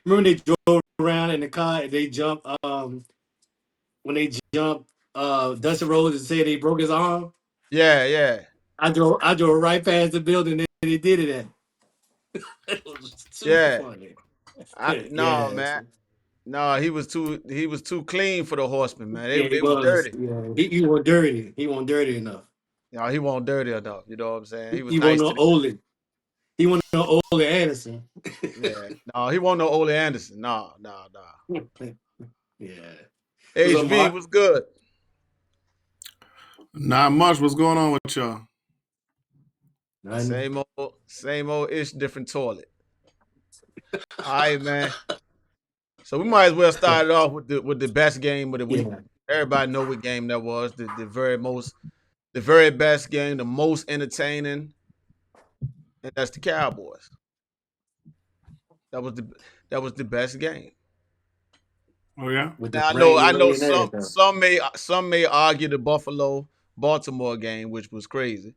remember they drove around in the car and they jumped when they jumped Dustin Rhodes and said he broke his arm. Yeah, yeah, I drove right past the building and they did it at. It was super yeah. funny. No, Yes. man. No, he was too clean for the Horsemen, man. Yeah, he They was was. dirty. Yeah. He wasn't dirty. He wasn't dirty enough. No, he wasn't dirty enough. You know what I'm saying? He was He wasn't nice no to the Ole. He wasn't no Ole Anderson. yeah. No, he wasn't no Ole Anderson. No, no, no. Yeah. What's up, HV Mark? was good. Not much. What's going on with y'all? Nothing. Same old ish, different toilet. All right, man. So we might as well start it off with the best game of the week. Yeah. Everybody know what game that was. The very best game, the most entertaining, and that's the Cowboys. That was the best game. Oh yeah. With the Now I rain know and everything. some may argue the Buffalo Baltimore game, which was crazy,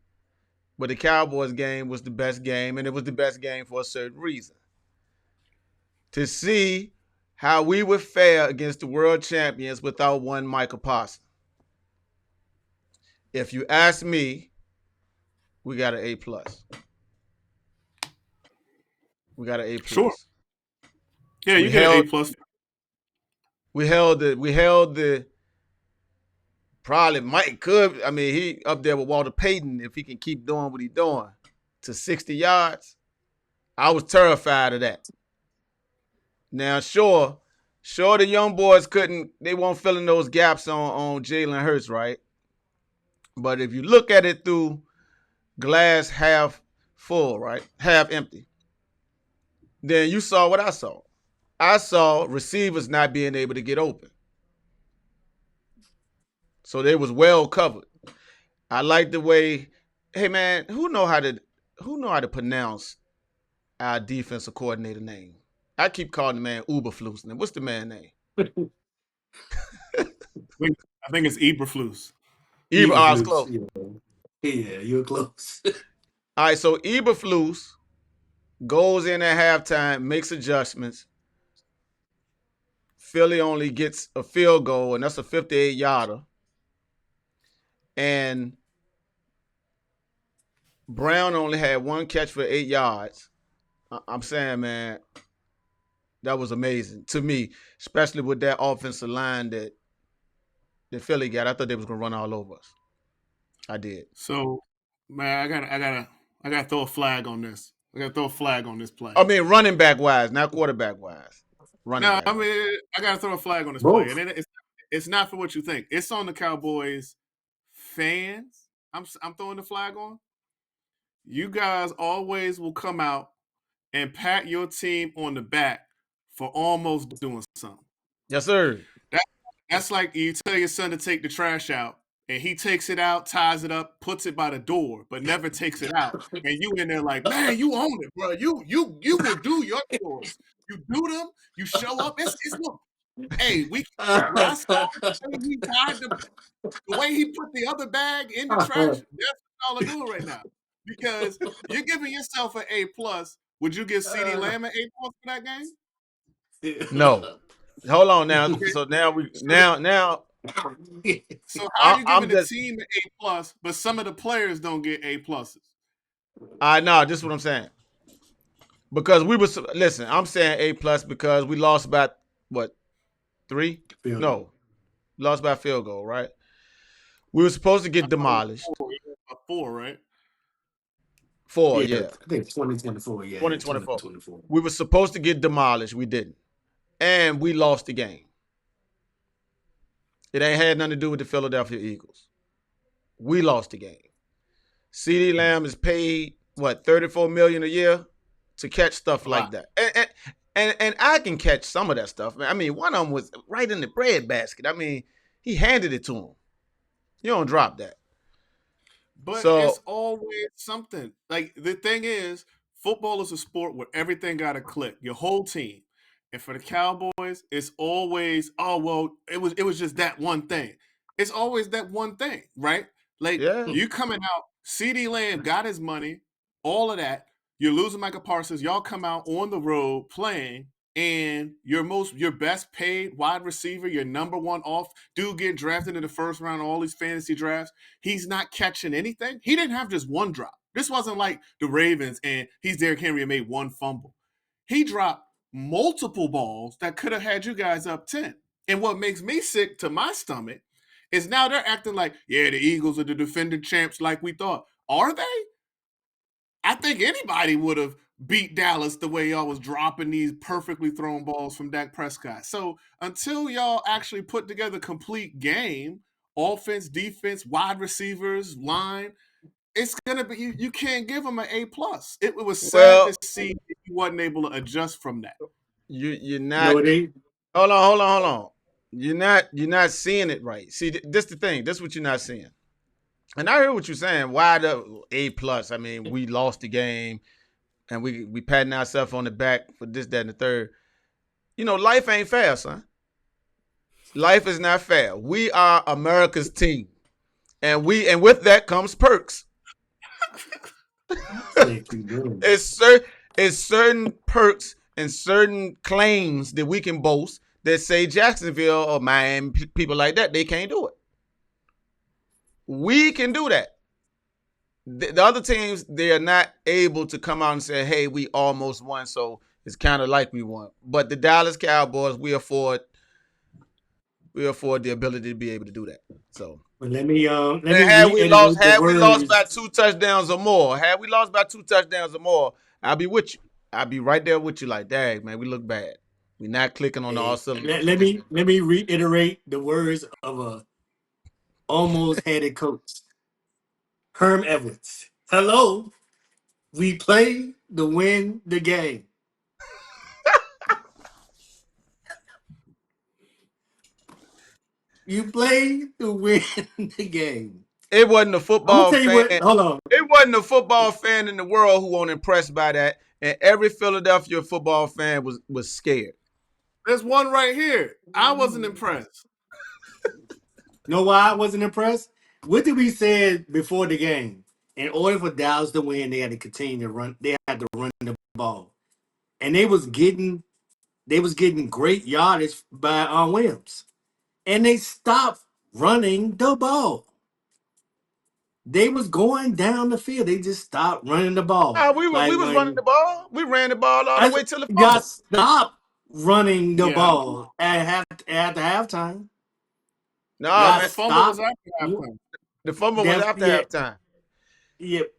but the Cowboys game was the best game, and it was the best game for a certain reason. To see how we would fare against the world champions without one Michael Parsons. If you ask me, we got an A+. We got an A+. Sure. Yeah, We you get an held A+. we held the probably Mike could. I mean, he up there with Walter Payton if he can keep doing what he's doing to 60 yards. I was terrified of that. Now, sure, the young boys they weren't filling those gaps on Jalen Hurts, right? But if you look at it through glass half full, right, half empty, then you saw what I saw. I saw receivers not being able to get open. So they was well covered. I like the way, hey man, who know how to pronounce our defensive coordinator name? I keep calling the man Uberflus. Now, what's the man name? I think it's Eberflus. I was Eberflus. close. Yeah, you were close. All right, so Eberflus goes in at halftime, makes adjustments. Philly only gets a field goal, and that's a 58-yarder. And Brown only had one catch for 8 yards. I'm saying, man, that was amazing to me, especially with that offensive line that Philly got. I thought they was gonna run all over us. I did. So, man, I gotta throw a flag on this. I gotta throw a flag on this play. I mean, running back wise, not quarterback wise. Running No, back I wise. mean I gotta throw a flag on this play, and Both. then it's not for what you think. It's on the Cowboys fans. I'm throwing the flag on. You guys always will come out and pat your team on the back for almost doing something. Yes, sir. That, that's like you tell your son to take the trash out, and he takes it out, ties it up, puts it by the door, but never takes it out. And you in there like, man, you own it, bro. You will do your chores. You do them. You show up. It's look. Hey, when I saw the way he tied the way he put the other bag in the trash, that's what y'all are doing right now. Because you're giving yourself an A+. Would you give CeeDee Lamb an A+ for that game? No. Hold on now. Okay. So now So how are you I'm giving the just team an A+, but some of the players don't get A+? I know, this is what I'm saying. Because listen, I'm saying A+ because we lost by what, 3? Field goal. No. Lost by field goal, right? We were supposed to get demolished. 4, right? 4, Yeah, yeah. I think 2024. Yeah, 2024. 2024. We were supposed to get demolished. We didn't. And we lost the game. It ain't had nothing to do with the Philadelphia Eagles. We lost the game. CeeDee Lamb is paid, what, $34 million a year to catch stuff like that. And I can catch some of that stuff. I mean, one of them was right in the bread basket. I mean, he handed it to him. You don't drop that. But So it's always something. Like the thing is, football is a sport where everything got to click. Your whole team. And for the Cowboys, it's always, oh well, it was just that one thing. It's always that one thing, right? Like yeah, you coming out, CeeDee Lamb got his money, all of that. You're losing Michael Parsons. Y'all come out on the road playing, and your best paid wide receiver, your number one off dude getting drafted in the first round of all these fantasy drafts, he's not catching anything. He didn't have just one drop. This wasn't like the Ravens and he's Derrick Henry and made one fumble. He dropped multiple balls that could have had you guys up 10. And what makes me sick to my stomach is now they're acting like, yeah, the Eagles are the defending champs like we thought. Are they? I think anybody would have beat Dallas the way y'all was dropping these perfectly thrown balls from Dak Prescott. So until y'all actually put together a complete game, offense, defense, wide receivers, line, it's gonna be you can't give them an A plus. It was sad to see that he wasn't able to adjust from that. You're not. No, Hold on. You're not seeing it right. See, this the thing. This is what you're not seeing. And I hear what you're saying. Why the A plus? I mean, we lost the game, and we patting ourselves on the back for this, that, and the third. You know, life ain't fair, son. Life is not fair. We are America's team, and with that comes perks. It's certain perks and certain claims that we can boast that say Jacksonville or Miami, people like that, they can't do it. We can do that. The other teams, they are not able to come out and say, hey, we almost won, so it's kind of like we won. But the Dallas Cowboys, we afford the ability to be able to do that. So but let me had we lost by 2 touchdowns or more, I'll be with you. I'll be right there with you like, dang, man, we look bad. We're not clicking on all cylinders. Let me reiterate the words of a almost headed coach. Herm Edwards. Hello. We play to win the game. You play to win the game. It wasn't a football fan. Hold on. It wasn't a football fan in the world who wasn't impressed by that. And every Philadelphia football fan was scared. There's one right here. I wasn't impressed. Know why I wasn't impressed? What did we say before the game? In order for Dallas to win, they had to continue to run. They had to run the ball, and they was getting great yardage by Williams, and they stopped running the ball. They was going down the field. They just stopped running the ball. We was running the ball. We ran the ball all the way till the fumble. Y'all stopped running the ball at the halftime. No, man, the fumble was after halftime. The fumble was after halftime. Yep.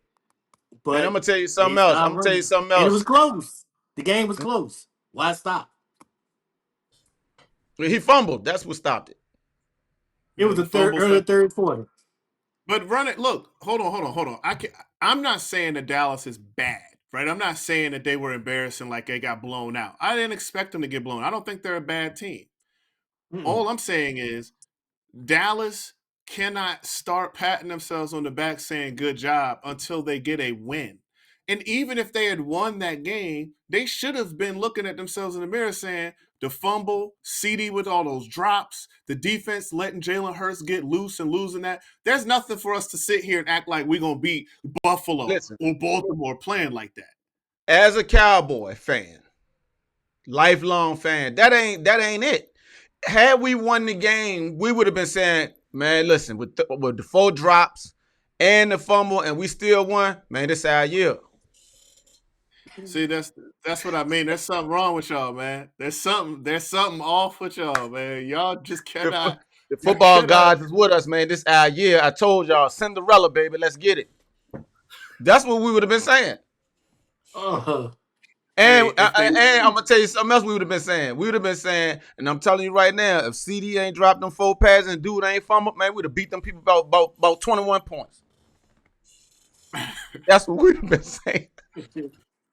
But and I'm gonna tell you something else. And it was close. The game was close. Why stop? He fumbled. That's what stopped it. It was the third quarter. But run it. Look, hold on. I'm not saying that Dallas is bad, right? I'm not saying that they were embarrassing like they got blown out. I didn't expect them to get blown. I don't think they're a bad team. All I'm saying is Dallas cannot start patting themselves on the back saying good job until they get a win. And even if they had won that game, they should have been looking at themselves in the mirror saying the fumble, CD with all those drops, the defense letting Jalen Hurts get loose and losing that. There's nothing for us to sit here and act like we're going to beat Buffalo or Baltimore playing like that. As a Cowboy fan, lifelong fan, that ain't it. Had we won the game, we would have been saying, man, listen, with the 4 drops and the fumble, and we still won, man, this is our year. See, that's what I mean. There's something wrong with y'all, man. There's something off with y'all, man. Y'all just cannot. The football gods is with us, man. This is our year. I told y'all, Cinderella, baby, let's get it. That's what we would have been saying. And I'm gonna tell you something else we would have been saying. We would have been saying, and I'm telling you right now, if CD ain't dropped them 4 passes and dude ain't fumbled, man, we'd have beat them people about 21 points. That's what we'd have been saying.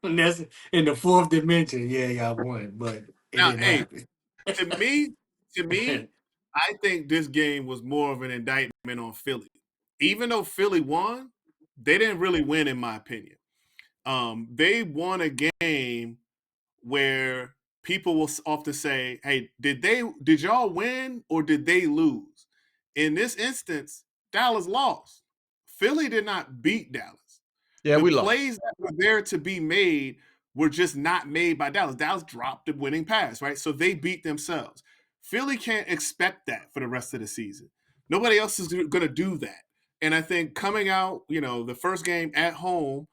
And that's in the 4th dimension. Yeah, y'all won, but now, to me, I think this game was more of an indictment on Philly. Even though Philly won, they didn't really win, in my opinion. They won a game where people will often say, hey, did y'all win or did they lose? In this instance, Dallas lost. Philly did not beat Dallas. Yeah, we lost. The plays that were there to be made were just not made by Dallas. Dallas dropped the winning pass, right? So they beat themselves. Philly can't expect that for the rest of the season. Nobody else is going to do that. And I think coming out, the first game at home,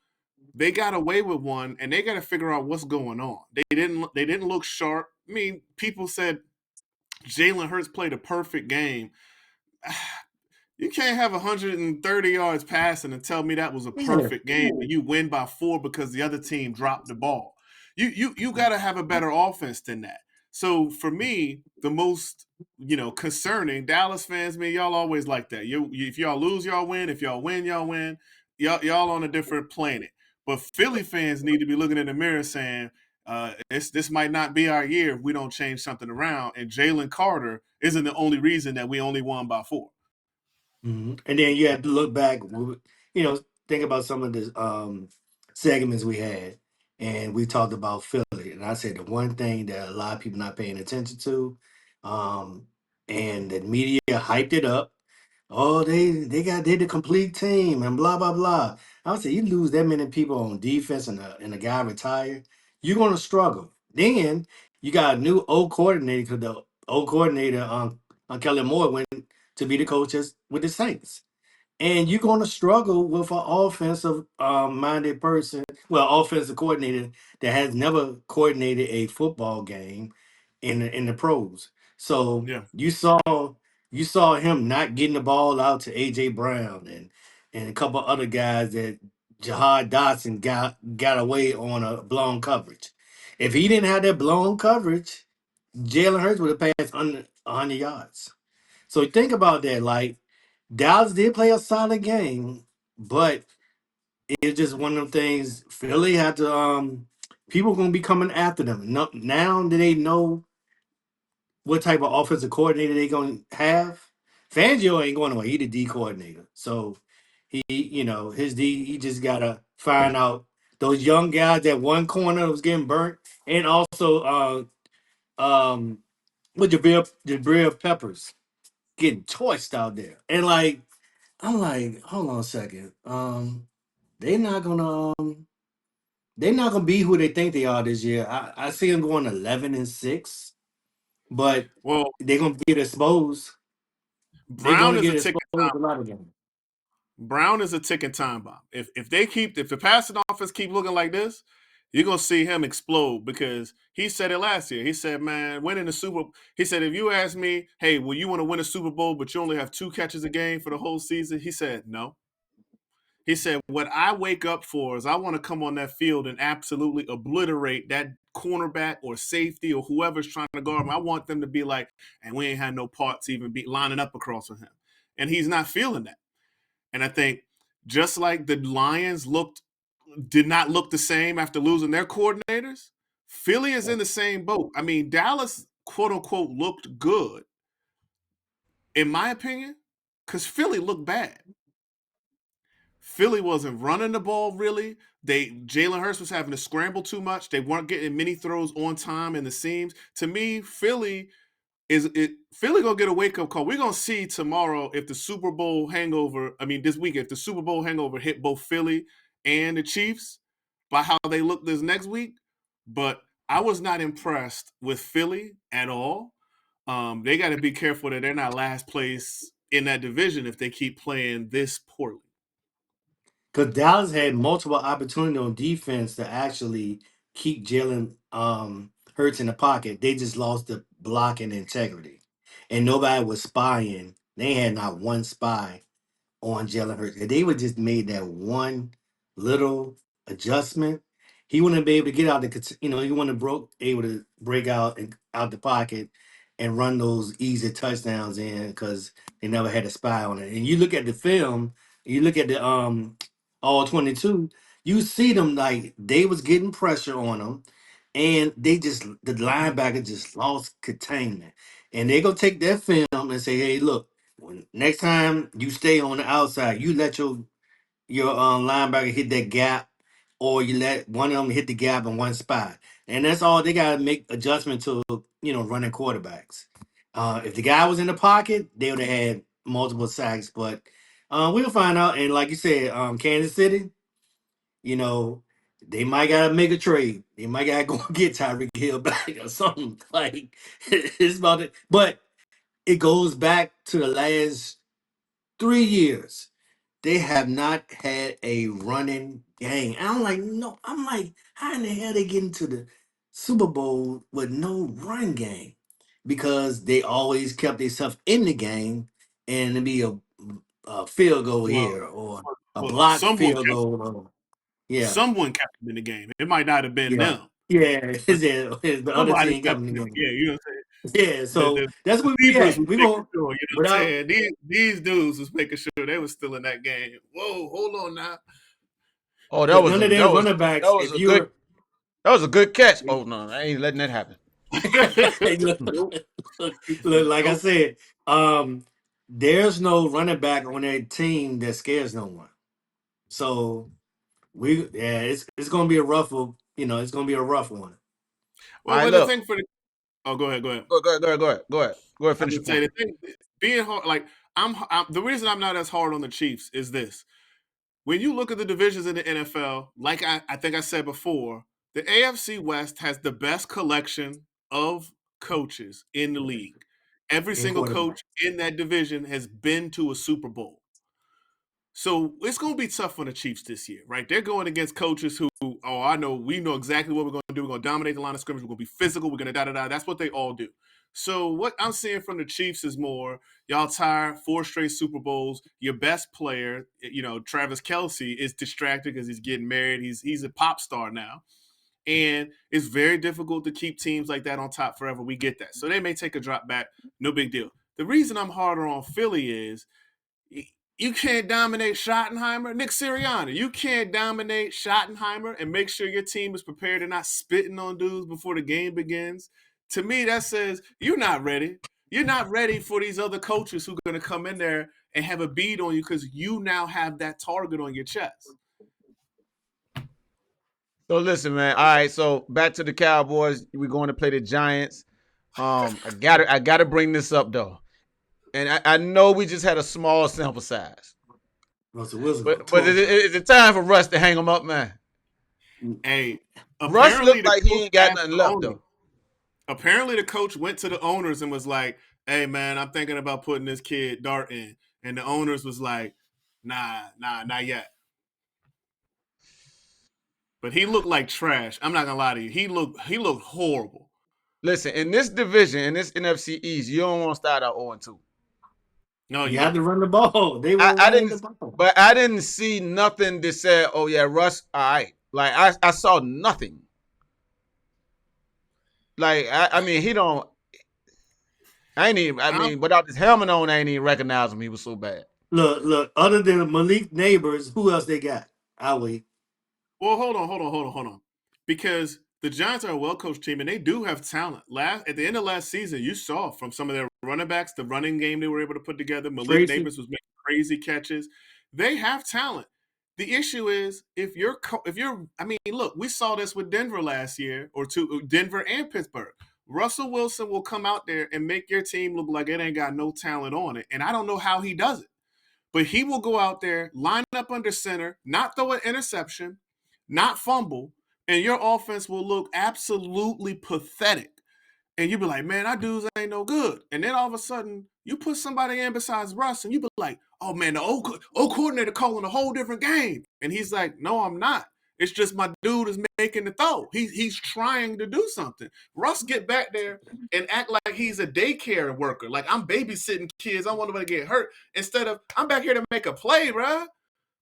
they got away with one, and they got to figure out what's going on. They didn't look sharp. I mean, people said Jalen Hurts played a perfect game. You can't have 130 yards passing and tell me that was a perfect game and you win by 4 because the other team dropped the ball. You got to have a better offense than that. So for me, the most concerning Dallas fans, man, y'all always like that. If y'all lose, y'all win. If y'all win, y'all win. Y'all on a different planet. But Philly fans need to be looking in the mirror saying, this might not be our year if we don't change something around. And Jalen Carter isn't the only reason that we only won by 4. And then you have to look back, think about some of the segments we had, and we talked about Philly. And I said the one thing that a lot of people not paying attention to, and the media hyped it up. Oh, they the complete team and blah blah blah. I would say you lose that many people on defense and a guy retired, you're gonna struggle. Then you got a new old coordinator because the old coordinator Kelly Moore went to be the coaches with the Saints. And you're going to struggle with an offensive minded person, well, offensive coordinator that has never coordinated a football game in the pros. So Yeah. you saw him not getting the ball out to AJ Brown and a couple other guys that Jahad Dotson got away on a blown coverage. If he didn't have that blown coverage, Jalen Hurts would have passed under 100 yards. So think about that. Like Dallas did play a solid game, but it's just one of them things. Philly had to. People gonna be coming after them. No, now that they know what type of offensive coordinator they gonna have, Fangio ain't going away. He the D coordinator, so his D. He just gotta find out those young guys that one corner was getting burnt, and also with Jabril Peppers getting torched out there, and like. I'm like, hold on a second. They're not gonna they're not gonna be who they think they are this year. I see them going 11-6, but Well, they're gonna get exposed. They're Brown gonna is a get ticking exposed a lot of games. Brown is a ticking time bomb. If the passing offense keep looking like this, you're gonna see him explode because he said it last year. He said, "Man, winning the Super." He said, "If you ask me, hey, well, you want to win a Super Bowl, but you only have 2 catches a game for the whole season?" He said, "No." He said, "What I wake up for is I want to come on that field and absolutely obliterate that cornerback or safety or whoever's trying to guard him. I want them to be like, and we ain't had no parts even be lining up across with him." And he's not feeling that. And I think just like the Lions did not look the same after losing their coordinators, Philly is in the same boat. I mean, Dallas, quote unquote, looked good, in my opinion, because Philly looked bad. Philly wasn't running the ball really. Jalen Hurts was having to scramble too much. They weren't getting many throws on time in the seams. To me, Philly gonna get a wake up call. We're gonna see tomorrow if the Super Bowl hangover. I mean, this week if the Super Bowl hangover hit both Philly and the Chiefs by how they look this next week. But I was not impressed with Philly at all. They got to be careful that they're not last place in that division if they keep playing this poorly. Because Dallas had multiple opportunities on defense to actually keep Jalen Hurts in the pocket. They just lost the blocking integrity. And nobody was spying. They had not one spy on Jalen Hurts. If they would just made that one little adjustment, he wouldn't be able to get out he wouldn't able to break out and out the pocket and run those easy touchdowns in because they never had a spy on it. And you look at the film, you look at the all 22, you see them like they was getting pressure on them, and the linebacker just lost containment. And they go take that film and say, hey, look, next time you stay on the outside, you let your linebacker hit that gap, or you let one of them hit the gap in one spot, and that's all. They gotta make adjustment to running quarterbacks. If the guy was in the pocket, they would have had multiple sacks, but we'll find out. And like you said, Kansas City, you know, They might gotta make a trade. They might gotta go get Tyreek Hill back or something. Like it's about it. But it goes back to the last 3 years. They have not had a running game. And I'm like, no, I'm like, how in the hell they get into the Super Bowl with no run game? Because they always kept themselves in the game and to be a field goal Well, here or a well, blocked field goal. Yeah, someone kept them in the game. It might not have been yeah, them, yeah. but The other somebody team kept kept in them. the game. Yeah, you know what I'm saying. Yeah, so The that's where we receivers at. was We making going sure, you know what I'm without saying. These dudes was making sure they was still in that game. Whoa, hold on now. Oh, with none of their running that backs. was If a good you're that was a good catch. Oh no, I ain't letting that happen. look, Nope, look, like I nope. said, there's no running back on that team that scares no one. So it's gonna be a rough one. You know, it's gonna be a rough one. All Well, right, but the look. thing for the go ahead, go ahead. Go ahead, I finish your would say point. the thing being hard, like I'm the reason I'm not as hard on the Chiefs is this. When you look at the divisions in the NFL, like I think I said before, the AFC West has the best collection of coaches in the league. Every In single quarterback. coach in that division has been to a Super Bowl. So it's going to be tough on the Chiefs this year, right? They're going against coaches who, we know exactly what we're going to do. We're going to dominate the line of scrimmage. We're going to be physical. We're going to da-da-da. That's what they all do. So what I'm seeing from the Chiefs is more, y'all tired, 4 straight Super Bowls. Your best player, Travis Kelce, is distracted because he's getting married. He's a pop star now. And it's very difficult to keep teams like that on top forever. We get that. So they may take a drop back. No big deal. The reason I'm harder on Philly is you can't dominate Schottenheimer. Nick Sirianni, you can't dominate Schottenheimer and make sure your team is prepared and not spitting on dudes before the game begins. To me, that says you're not ready. You're not ready for these other coaches who are going to come in there and have a beat on you because you now have that target on your chest. So listen, man. All right, so back to the Cowboys. We're going to play the Giants. I gotta bring this up though. And I know we just had a small sample size. Russell Wilson gonna But torch is it time for Russ to hang him up, man? Hey, Russ apparently looked the like he coach ain't got asked nothing the left owner. though. Apparently the coach went to the owners and was like, "Hey man, I'm thinking about putting this kid Dart in," and the owners was like, "Nah, not yet." But he looked like trash. I'm not gonna lie to you. He looked horrible. Listen, in this division, in this NFC East, you don't want to start out 0-2. No, You you had don't. to run the ball. They were I running didn't, the ball. but I didn't see nothing that said, "Oh yeah, Russ, all right." Like I saw nothing. Like I mean, he don't. I ain't even. I mean, without his helmet on, I ain't even recognize him. He was so bad. Look. Other than Malik Neighbors, who else they got? I'll wait. Well, hold on. Because the Giants are a well-coached team, and they do have talent. At the end of last season, you saw from some of their running backs, the running game they were able to put together. Malik Tracy. Neighbors was making crazy catches. They have talent. The issue is look, we saw this with Denver last year, Denver and Pittsburgh. Russell Wilson will come out there and make your team look like it ain't got no talent on it, and I don't know how he does it. But he will go out there, line up under center, not throw an interception, not fumble, and your offense will look absolutely pathetic. And you'll be like, man, that dudes ain't no good. And then all of a sudden, you put somebody in besides Russ, and you be like, oh man, the old coordinator calling a whole different game. And he's like, no, I'm not. It's just my dude is making the throw. He's trying to do something. Russ get back there and act like he's a daycare worker. Like I'm babysitting kids. I don't want nobody to get hurt. Instead of I'm back here to make a play, bro.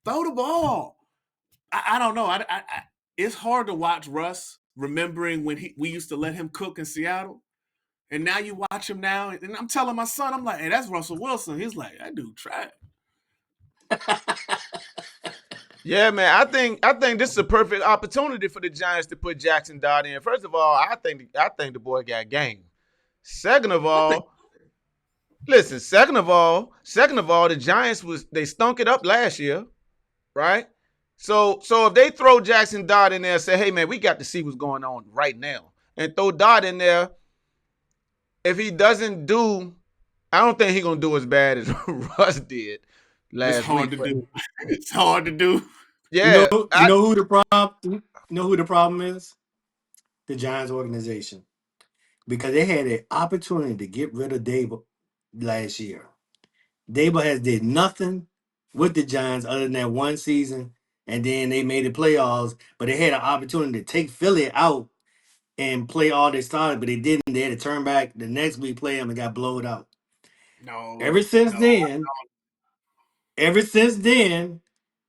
Throw the ball. I don't know. It's hard to watch Russ remembering when we used to let him cook in Seattle. And now you watch him now, and I'm telling my son, I'm like, hey, that's Russell Wilson. He's like, that dude trash. Yeah, man. I think this is a perfect opportunity for the Giants to put Jackson Dart in. First of all, I think the boy got game. Second of all, the Giants they stunk it up last year, right? So if they throw Jackson Dart in there and say, hey man, we got to see what's going on right now, and throw Dart in there, if he doesn't do, I don't think he's gonna do as bad as Russ did last week. It's hard to do. Yeah, You know who the problem? You know who the problem is? The Giants organization. Because they had an opportunity to get rid of Dable last year. Dable has did nothing with the Giants other than that one season, and then they made the playoffs. But they had an opportunity to take Philly out and play all they started, but they didn't. They had to turn back the next week, play them, and got blowed out. No, Ever since no. then, ever since then,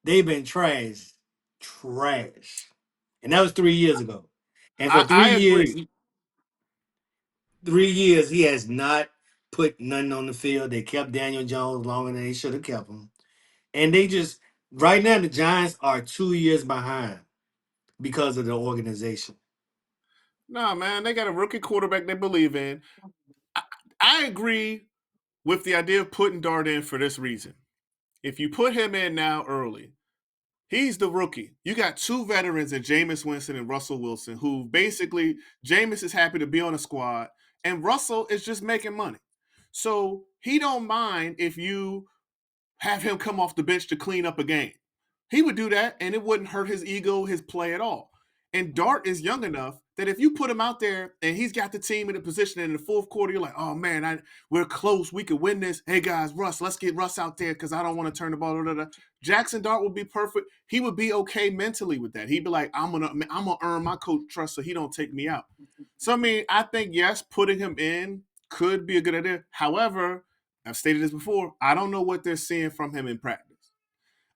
they've been trash, trash, and that was 3 years ago. And for I agree. 3 years, he has not put nothing on the field. They kept Daniel Jones longer than they should have kept him. And they just right now the Giants are 2 years behind because of the organization. No, man, they got a rookie quarterback they believe in. I agree with the idea of putting Dart in for this reason. If you put him in now early, he's the rookie. You got two veterans in Jameis Winston and Russell Wilson, who basically Jameis is happy to be on the squad, and Russell is just making money. So he don't mind if you have him come off the bench to clean up a game. He would do that, and it wouldn't hurt his ego, his play at all. And Dart is young enough that if you put him out there and he's got the team in a position in the fourth quarter, you're like, oh man, we're close. We could win this. Hey guys, Russ, let's get Russ out there because I don't want to turn the ball. Blah, blah, blah. Jackson Dart would be perfect. He would be okay mentally with that. He'd be like, I'm gonna earn my coach trust so he don't take me out. So I mean, I think yes, putting him in could be a good idea. However, I've stated this before. I don't know what they're seeing from him in practice.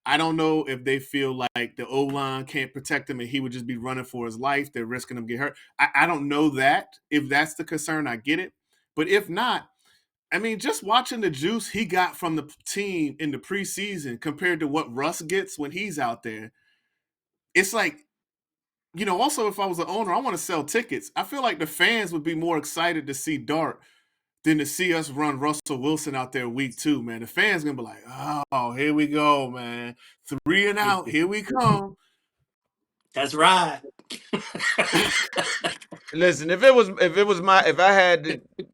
I don't know if they feel like the O-line can't protect him and he would just be running for his life. They're risking him get hurt. I don't know that. If that's the concern, I get it. But if not, I mean, just watching the juice he got from the team in the preseason compared to what Russ gets when he's out there, it's like, also if I was an owner, I want to sell tickets. I feel like the fans would be more excited to see Dart than to see us run Russell Wilson out there week 2, man. The fans gonna be like, oh, here we go, man. 3 and out, here we come. That's right. Listen, if I had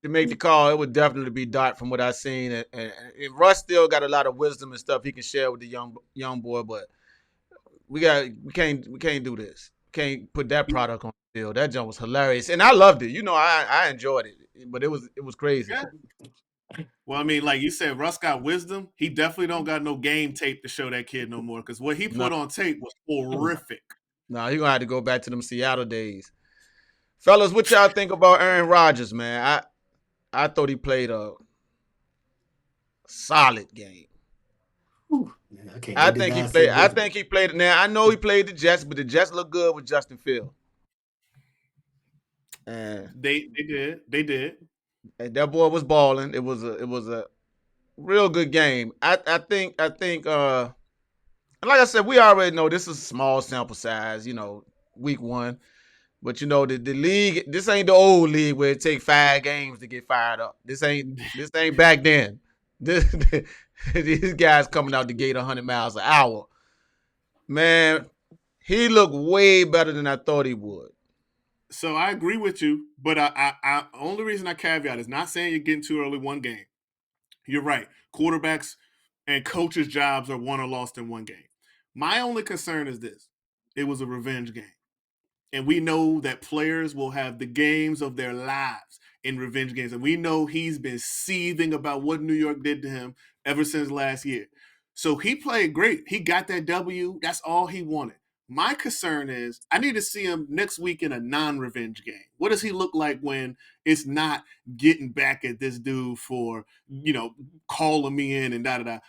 to make the call, it would definitely be Dart from what I've seen. And Russ still got a lot of wisdom and stuff he can share with the young boy, but we can't do this. Can't put that product on the field. That jump was hilarious, and I loved it. I enjoyed it, but it was crazy. Yeah. Well, I mean, like you said, Russ got wisdom. He definitely don't got no game tape to show that kid no more because what he put on tape was horrific. No, he gonna have to go back to them Seattle days. Fellas, what y'all think about Aaron Rodgers, man? I thought he played a solid game. I think he played. Now I know he played the Jets, but the Jets look good with Justin Fields. And they did. And that boy was balling. It was a real good game. I think like I said, we already know this is a small sample size, week 1. But the league, this ain't the old league where it take 5 games to get fired up. This ain't back then. These guys coming out the gate 100 miles an hour. Man, he looked way better than I thought he would. So I agree with you, but I only reason I caveat is not saying you're getting too early one game. You're right. Quarterbacks and coaches' jobs are won or lost in one game. My only concern is this. It was a revenge game. And we know that players will have the games of their lives in revenge games. And we know he's been seething about what New York did to him ever since last year. So he played great. He got that W. That's all he wanted. My concern is I need to see him next week in a non-revenge game. What does he look like when it's not getting back at this dude for, calling me in and da-da-da.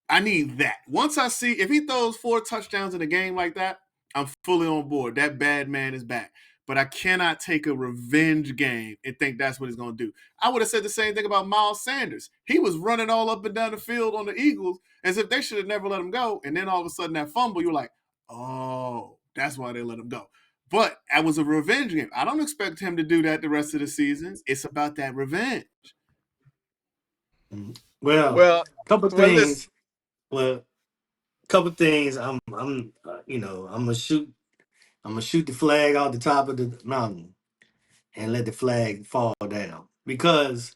I need that. Once I see if he throws 4 touchdowns in a game like that, I'm fully on board. That bad man is back. But I cannot take a revenge game and think that's what he's going to do. I would have said the same thing about Miles Sanders. He was running all up and down the field on the Eagles as if they should have never let him go. And then all of a sudden that fumble, you're like, oh, that's why they let him go. But that was a revenge game. I don't expect him to do that the rest of the season. It's about that revenge. Well, couple things. Couple things. I'm gonna shoot the flag off the top of the mountain and let the flag fall down because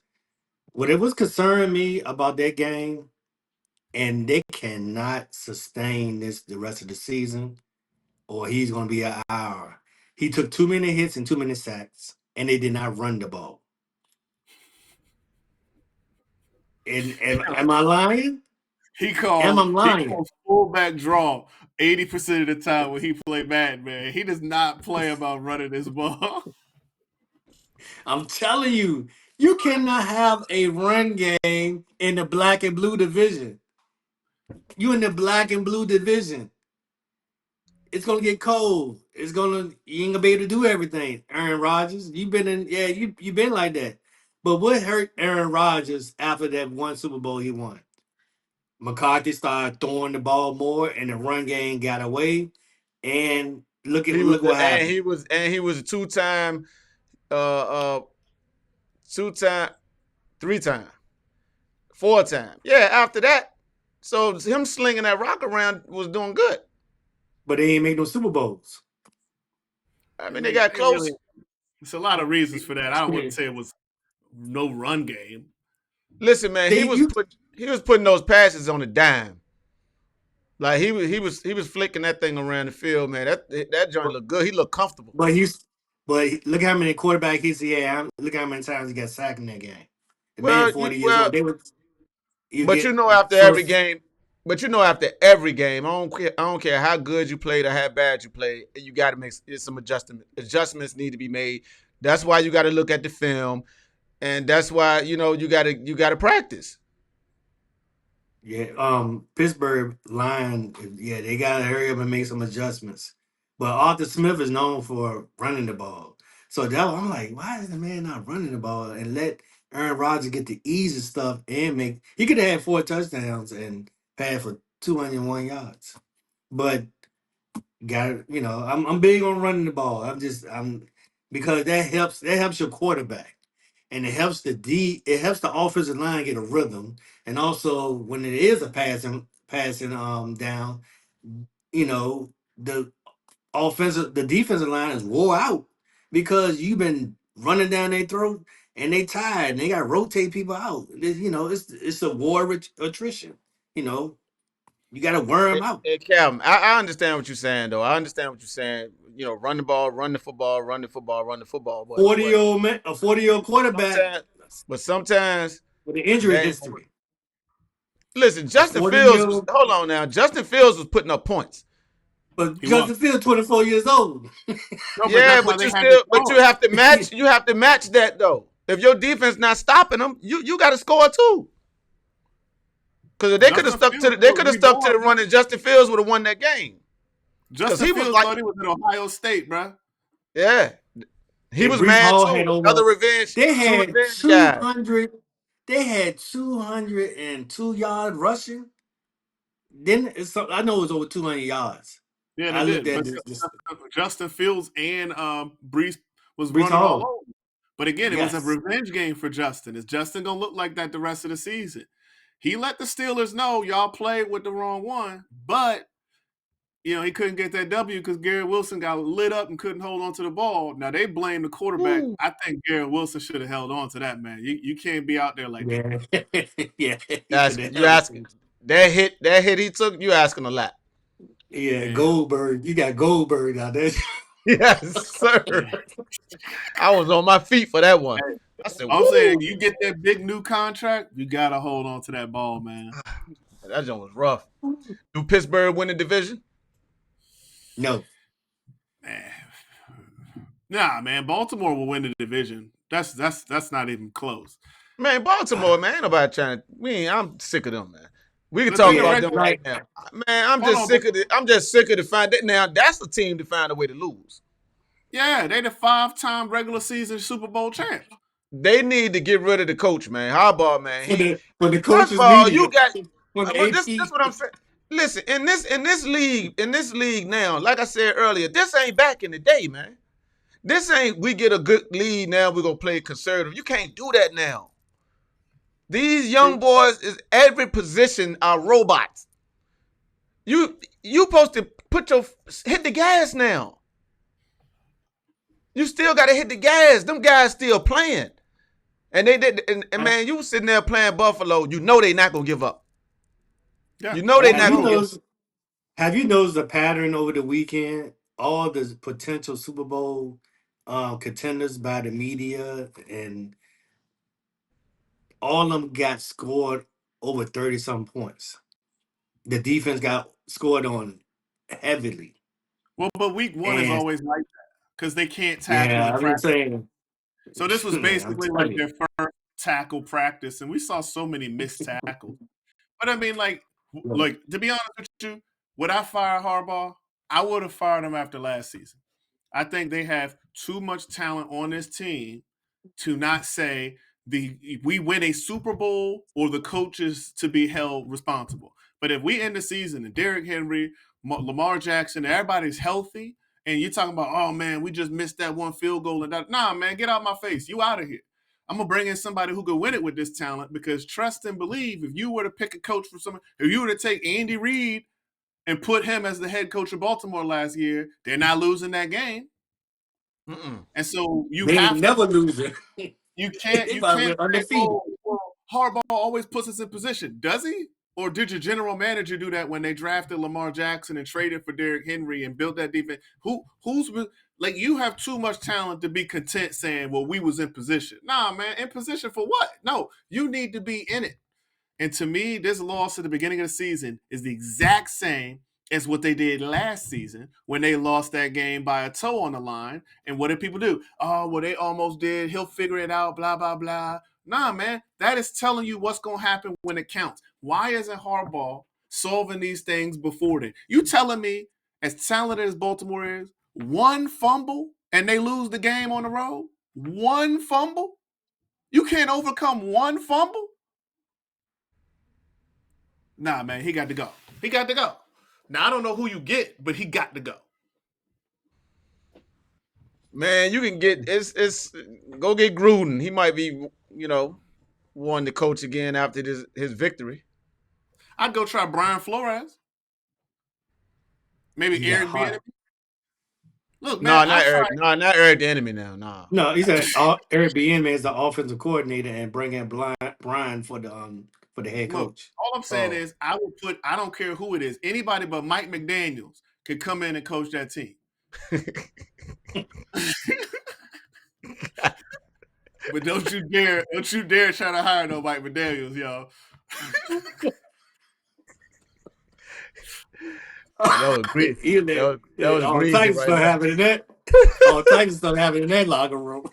what it was concerning me about that game, and they cannot sustain this the rest of the season, or he's going to be an IR. He took too many hits and too many sacks, and they did not run the ball. And am I lying? He Am I calls lying? fullback draw 80% of the time when he play Madden, man. He does not play about running this ball. I'm telling you, you cannot have a run game in the black and blue division. You in the black and blue division. It's gonna get cold. You ain't gonna be able to do everything. Aaron Rodgers, you've been in, yeah, you been like that. But what hurt Aaron Rodgers after that one Super Bowl he won? McCarthy started throwing the ball more, and the run game got away. And look what happened. He was a two-time, uh, 3-time, 4-time. Yeah, after that, so him slinging that rock around was doing good. But they ain't make no Super Bowls. I mean, they got close. It's a lot of reasons for that. I wouldn't say it was no run game. Listen, man, he was putting those passes on a dime. Like he was flicking that thing around the field, man. That joint looked good. He looked comfortable. But look how many quarterback hits he had. Look how many times he got sacked in that game. The man 40 years old. After every game, I don't care how good you played or how bad you played. You got to make some adjustments. Adjustments need to be made. That's why you got to look at the film, and that's why you got to practice. Yeah, Pittsburgh line. Yeah, they gotta hurry up and make some adjustments. But Arthur Smith is known for running the ball. So I'm like, why is the man not running the ball and let Aaron Rodgers get the easy stuff and make? He could have had 4 touchdowns and passed for 201 yards. But I'm big on running the ball. Because that helps your quarterback. And it helps the offensive line get a rhythm. And also when it is a passing down, the the defensive line is wore out because you've been running down their throat and they tired and they got to rotate people out. It's a war attrition. You got to wear them out. Hey, Calvin, I understand what you're saying, though. I understand what you're saying. Run the ball, run the football, run the football, run the football. 40-year-old quarterback. But sometimes with the injury history. Listen, Justin Fields. Hold on now. Justin Fields was putting up points. But Justin Fields 24 years old. Yeah, but you have to match. You have to match that though. If your defense not stopping them, you got to score too. Because if they could have stuck to the run, and Justin Fields would have won that game. Justin Fields thought he was at Ohio State, bro. Yeah, he was mad too. Another revenge. They had 200. They had 202 yard rushing. Then I know it was over 200 yards. Yeah, they did. But Justin Fields and Breece was running all over. But again, it was a revenge game for Justin. Is Justin gonna look like that the rest of the season? He let the Steelers know y'all played with the wrong one, but he couldn't get that W because Garrett Wilson got lit up and couldn't hold on to the ball. Now they blame the quarterback. Ooh. I think Garrett Wilson should have held on to that, man. You can't be out there like that. Yeah. You asking that hit he took, you asking a lot. Yeah, Goldberg. You got Goldberg out there. Yes, sir. I was on my feet for that one. I said, I'm saying you get that big new contract, you gotta hold on to that ball, man. That joint was rough. Do Pittsburgh win the division? No. Nah, man. Baltimore will win the division. That's not even close. Man, Baltimore, man, ain't nobody trying to. I'm sick of them, man. We can talk about them right now. Man, I'm just sick of the fact that now that's the team to find a way to lose. Yeah, they the 5-time regular season Super Bowl champs. They need to get rid of the coach, man. Harbaugh, man. But the coach is you got. This is what I'm saying. Listen, in this league now, like I said earlier, this ain't back in the day, man. This ain't we get a good lead now, we're gonna play conservative. You can't do that now. These young boys is every position are robots. You supposed to hit the gas now. You still gotta hit the gas. Them guys still playing. And they did, and man, you sitting there playing Buffalo. You know they not gonna give up. Yeah. You know they not gonna give up. Have you noticed the pattern over the weekend? All the potential Super Bowl contenders by the media, and all of them got scored over 30 some points. The defense got scored on heavily. Well, but week 1 is And always like that because they can't tackle yeah, in I've been practice. saying, So this was man, I'm basically like telling you. their first tackle practice, and we saw so many missed tackles. But I mean, Look, to be honest with you, would I fire Harbaugh? I would have fired him after last season. I think they have too much talent on this team to not say we win a Super Bowl or the coaches to be held responsible. But if we end the season and Derrick Henry, Lamar Jackson, everybody's healthy, and you're talking about, oh man, we just missed that one field goal and that. Nah, man, get out my face. You out of here. I'm gonna bring in somebody who could win it with this talent because trust and believe. If you were to pick a coach for someone, if you were to take Andy Reid and put him as the head coach of Baltimore last year, they're not losing that game. And so you they ain't have to. never losing. You They can't probably say, went undefeated. oh, well, Harbaugh always puts us in position. Does he? Or did your general manager do that when they drafted Lamar Jackson and traded for Derrick Henry and built that defense? Who's like you have too much talent to be content saying, well, we was in position. Nah, man, in position for what? No, you need to be in it. And to me, this loss at the beginning of the season is the exact same as what they did last season when they lost that game by a toe on the line. And what did people do? Oh, well, they almost did. He'll figure it out, blah, blah, blah. Nah, man, that is telling you what's going to happen when it counts. Why isn't Harbaugh solving these things before then? You telling me, as talented as Baltimore is, one fumble and they lose the game on the road? One fumble? You can't overcome one fumble? Nah, man, he got to go. He got to go. Now I don't know who you get, but he got to go. Man, you can get it's go get Gruden. He might be, one to coach again after his victory. I'd go try Brian Flores. Maybe Yeah, Eric hard. Bieniemy. Look, No, man, not I've Eric. tried. No, not Eric the enemy now. Nah. No, he said Eric Bieniemy is the offensive coordinator and bring in Brian for the head Look, coach. all I'm saying is I will put. I don't care who it is. Anybody but Mike McDaniels could come in and coach that team. But don't you dare try to hire no Mike McDaniels, y'all. That was great. That was All greasy Titans right don't there. have it in that. All Titans don't have it in that locker room.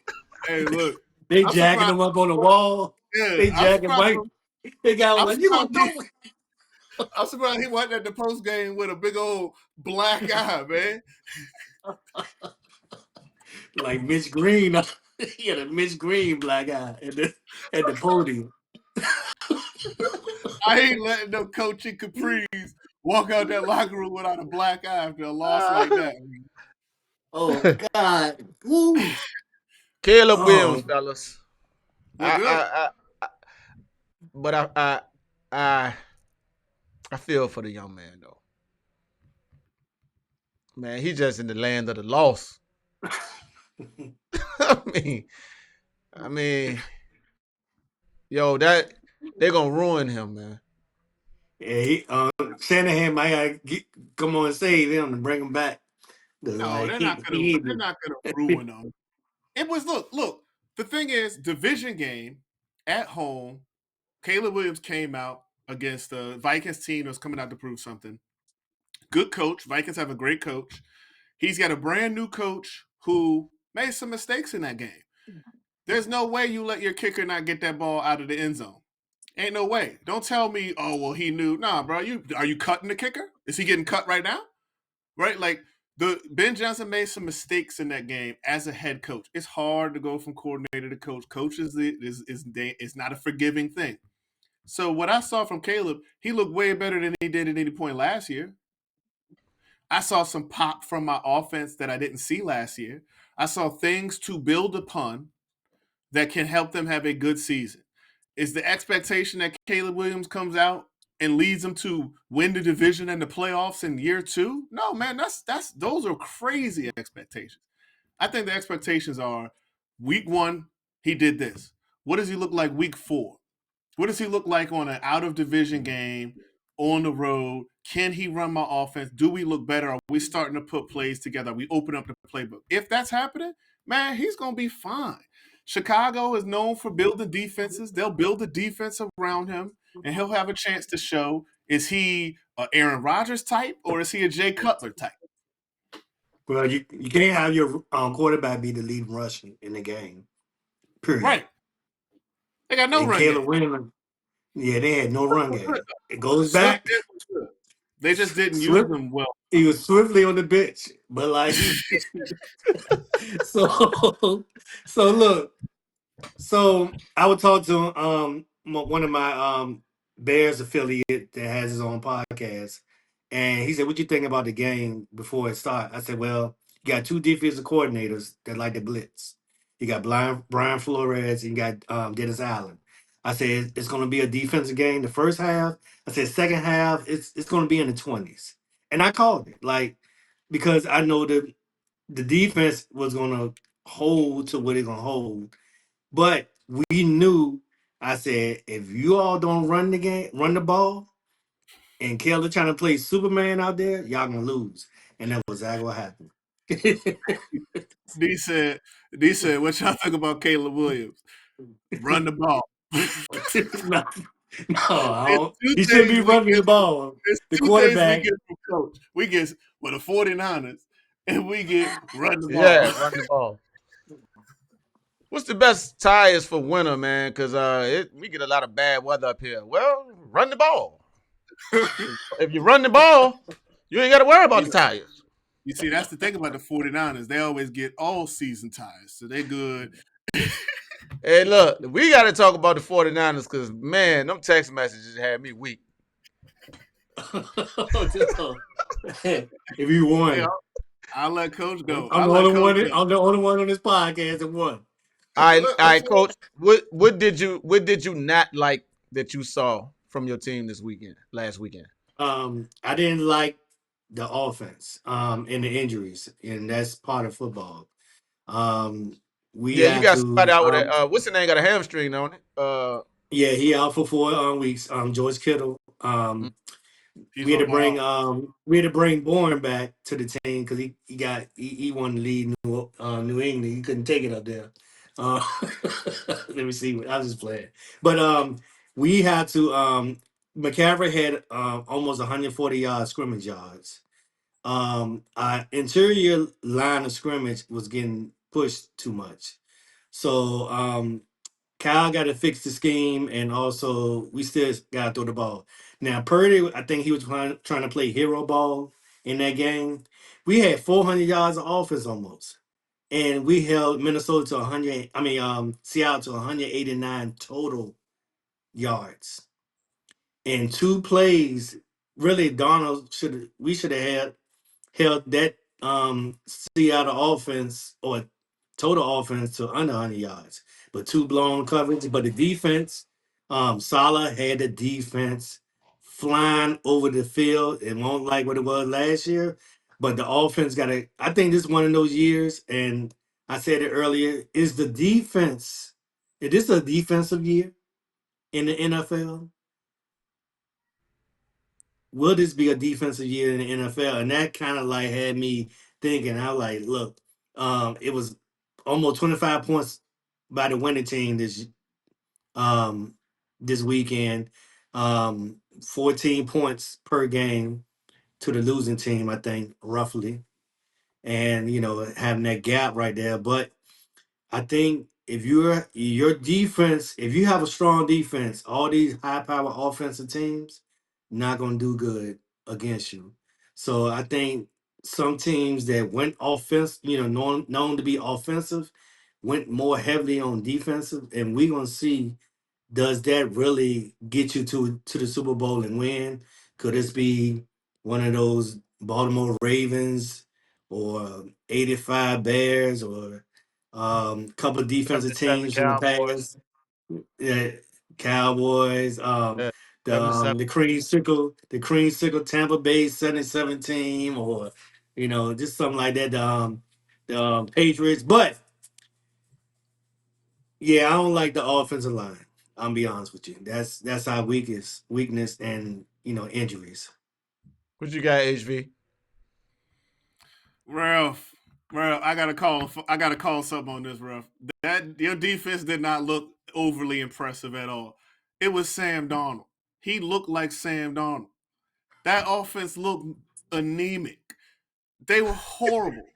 Hey, look, They I'm jacking surprised. them up on the wall. Yeah, They I'm jacking surprised. Mike. They got I'm like, you gonna surprised. do it? I'm surprised he wasn't at the post game with a big old black eye, man. Like Mitch Green. He had a Mitch Green black eye at the podium. I ain't letting no coach in Capri's walk out that locker room without a black eye after a loss like that. Oh God. Woo. Caleb Williams, Oh, fellas. Look good. But I feel for the young man though. Man, he's just in the land of the lost. I mean, yo, that they're gonna ruin him, man. yeah, Shanahan might come on and save him and bring him back. No, Like they're not gonna ruin them. It was look. The thing is, division game at home. Caleb Williams came out against the Vikings team that was coming out to prove something. Good coach. Vikings have a great coach. He's got a brand new coach who made some mistakes in that game. There's no way you let your kicker not get that ball out of the end zone. Ain't no way. Don't tell me, oh well, he knew. Nah, bro. Are you cutting the kicker? Is he getting cut right now? Right? Like Ben Johnson made some mistakes in that game as a head coach. It's hard to go from coordinator to coach. Coach is not a forgiving thing. So what I saw from Caleb, he looked way better than he did at any point last year. I saw some pop from my offense that I didn't see last year. I saw things to build upon that can help them have a good season. Is the expectation that Caleb Williams comes out and leads them to win the division and the playoffs in year 2? No, man, those are crazy expectations. I think the expectations are week 1, he did this. What does he look like week 4? What does he look like on an out of division game on the road? Can he run my offense? Do we look better? Are we starting to put plays together? Are we open up the playbook? If that's happening, man, he's going to be fine. Chicago is known for building defenses. They'll build a defense around him, and he'll have a chance to show, is he a Aaron Rodgers type or is he a Jay Cutler type? Well, you can't have your quarterback be the lead rusher in the game. Period. Right. They got no And run Caleb game. Williams, yeah, they had no run game. It goes Swift back. was good. They just didn't use Swift, them well. he was swiftly on the bench, but like so look. So I would talk to one of my Bears affiliate that has his own podcast, and he said, "What you think about the game before it started?" I said, "Well, you got two defensive coordinators that like to blitz. You got Brian Flores and you got Dennis Allen." I said, "It's going to be a defensive game the first half." I said, "Second half, it's going to be in the 20s," and I called it because I know the defense was going to hold to what it's going to hold. But we knew, I said, if you all don't run the ball, and Kelly trying to play Superman out there, y'all gonna lose. And that was exactly what happened. D said, what y'all think about Caleb Williams? Run the ball. no, he shouldn't be running the ball. The quarterback. Things we get from coach. We get the 49ers, and we get run the ball. Yeah, run the ball. What's the best tires for winter, man? Because we get a lot of bad weather up here. Well, run the ball. If you run the ball, you ain't got to worry about the tires. You see, that's the thing about the 49ers. They always get all-season tires, so they're good. Hey, look, we got to talk about the 49ers because, man, them text messages had me weak. If you won. Hey, I'll let Coach go. I'm the only one on this podcast that won. All right, Coach. What did you not like that you saw from your team last weekend? I didn't like the offense and the injuries, and that's part of football. You got somebody out with that. What's the name? Got a hamstring on it. Yeah, he out for 4 weeks. George Kittle. We had to bring Bourne back to the team because he wanted to leave New England. He couldn't take it up there. Let me see. I was just playing, but we had to. McCaffrey had almost 140 yards scrimmage yards. Our interior line of scrimmage was getting pushed too much, so Kyle got to fix the scheme, and also we still got to throw the ball. Now Purdy, I think he was trying to play hero ball in that game. We had 400 yards of offense almost, and we held Minnesota to 100. Seattle to 189 total yards. In 2 plays, really, we should have held that Seattle offense or total offense to under 100 yards, but 2 blown coverage. But the defense, Salah had the defense flying over the field. It won't like what it was last year, but the offense got to. I think this is one of those years, and I said it earlier. Is the defense? Is this a defensive year in the NFL? Will this be a defensive year in the NFL? And that kind of like had me thinking. I was like, look, it was almost 25 points by the winning team this weekend. 14 points per game to the losing team, I think, roughly. And having that gap right there. But I think if your defense, if you have a strong defense, all these high-power offensive teams not gonna do good against you. So I think some teams that went offense, known to be offensive, went more heavily on defensive, and we're gonna see, does that really get you to the Super Bowl and win? Could this be one of those Baltimore Ravens or 85 Bears or couple of defensive teams in the past? Yeah, Cowboys, Yeah, the creamsicle Tampa Bay 77 team, or just something like that. The Patriots, but yeah, I don't like the offensive line. I'll be honest with you. That's our weakness and injuries. What you got, HV? Ralph, I gotta call something on this, Ralph. That your defense did not look overly impressive at all. It was Sam Darnold. He looked like Sam Darnold. That offense looked anemic. They were horrible.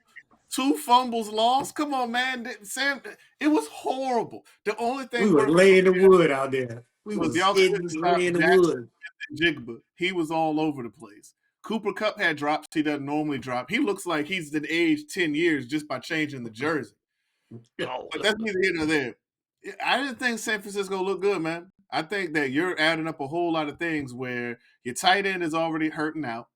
2 fumbles lost. Come on, man. Sam, it was horrible. The only We thing were working laying the wood out there. We was was y'all hitting, couldn't stop laying the Jackson wood. and Jigba. He was all over the place. Cooper Kupp had drops he doesn't normally drop. He looks like he's been aged 10 years just by changing the jersey. Oh, But that's neither here nor there. I didn't think San Francisco looked good, man. I think that you're adding up a whole lot of things where your tight end is already hurting out.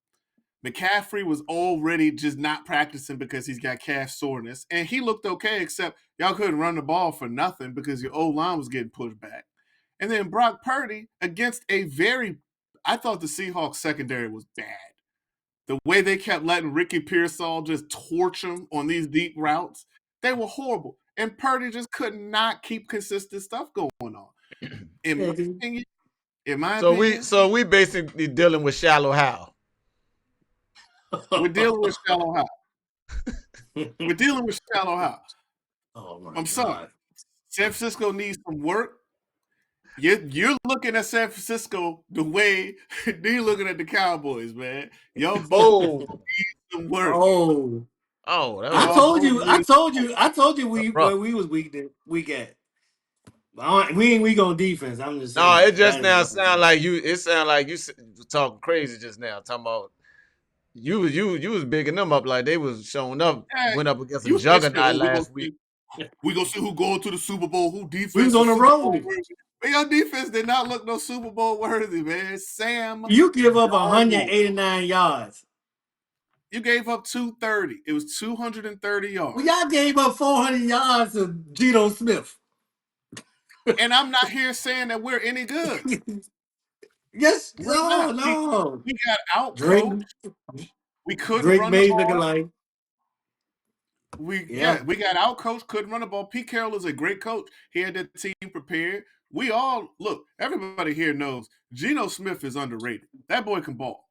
McCaffrey was already just not practicing because he's got calf soreness. And he looked okay, except y'all couldn't run the ball for nothing because your O-line was getting pushed back. And then Brock Purdy against I thought the Seahawks secondary was bad. The way they kept letting Ricky Pearsall just torch him on these deep routes, they were horrible. And Purdy just could not keep consistent stuff going on. In my opinion, we basically dealing with Shallow Hal. we're dealing with Shallow Hal. We're dealing with Shallow Hal. Oh my I'm sorry. San Francisco needs some work. You're looking at San Francisco the way you're looking at the Cowboys, man. Y'all both need some work. I told you where we was weak at. We ain't weak on defense. I'm just saying. No, it just now sound like you. It sound like you talking crazy just now. Talking about you was bigging them up like they was showing up. Went up against a juggernaut last week. We gonna see who going to the Super Bowl. Who defense? We was on the road. But your defense did not look no Super Bowl worthy, man. Sam, you give up 189 yards. You gave up 230. It was 230 yards. Well, y'all gave up 400 yards to Geno Smith. And I'm not here saying that we're any good. Yes, no. We got out Drake. We couldn't Drake run made the ball. looking like. We got out coached, couldn't run the ball. Pete Carroll is a great coach. He had the team prepared. We all look, everybody here knows Geno Smith is underrated. That boy can ball.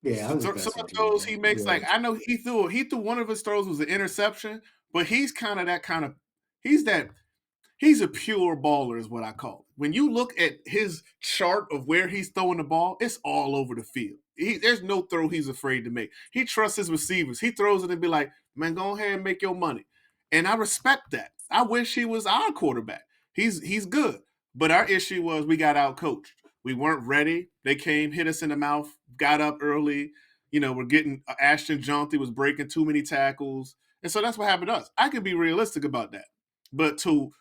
Yeah, some of those he makes, like I know he threw one of his throws was an interception, but he's he's a pure baller is what I call it. When you look at his chart of where he's throwing the ball, it's all over the field. There's no throw he's afraid to make. He trusts his receivers. He throws it and be like, man, go ahead and make your money. And I respect that. I wish he was our quarterback. He's good. But our issue was we got out coached. We weren't ready. They came, hit us in the mouth, got up early. We're getting Ashton Jaunty was breaking too many tackles. And so that's what happened to us. I can be realistic about that. But to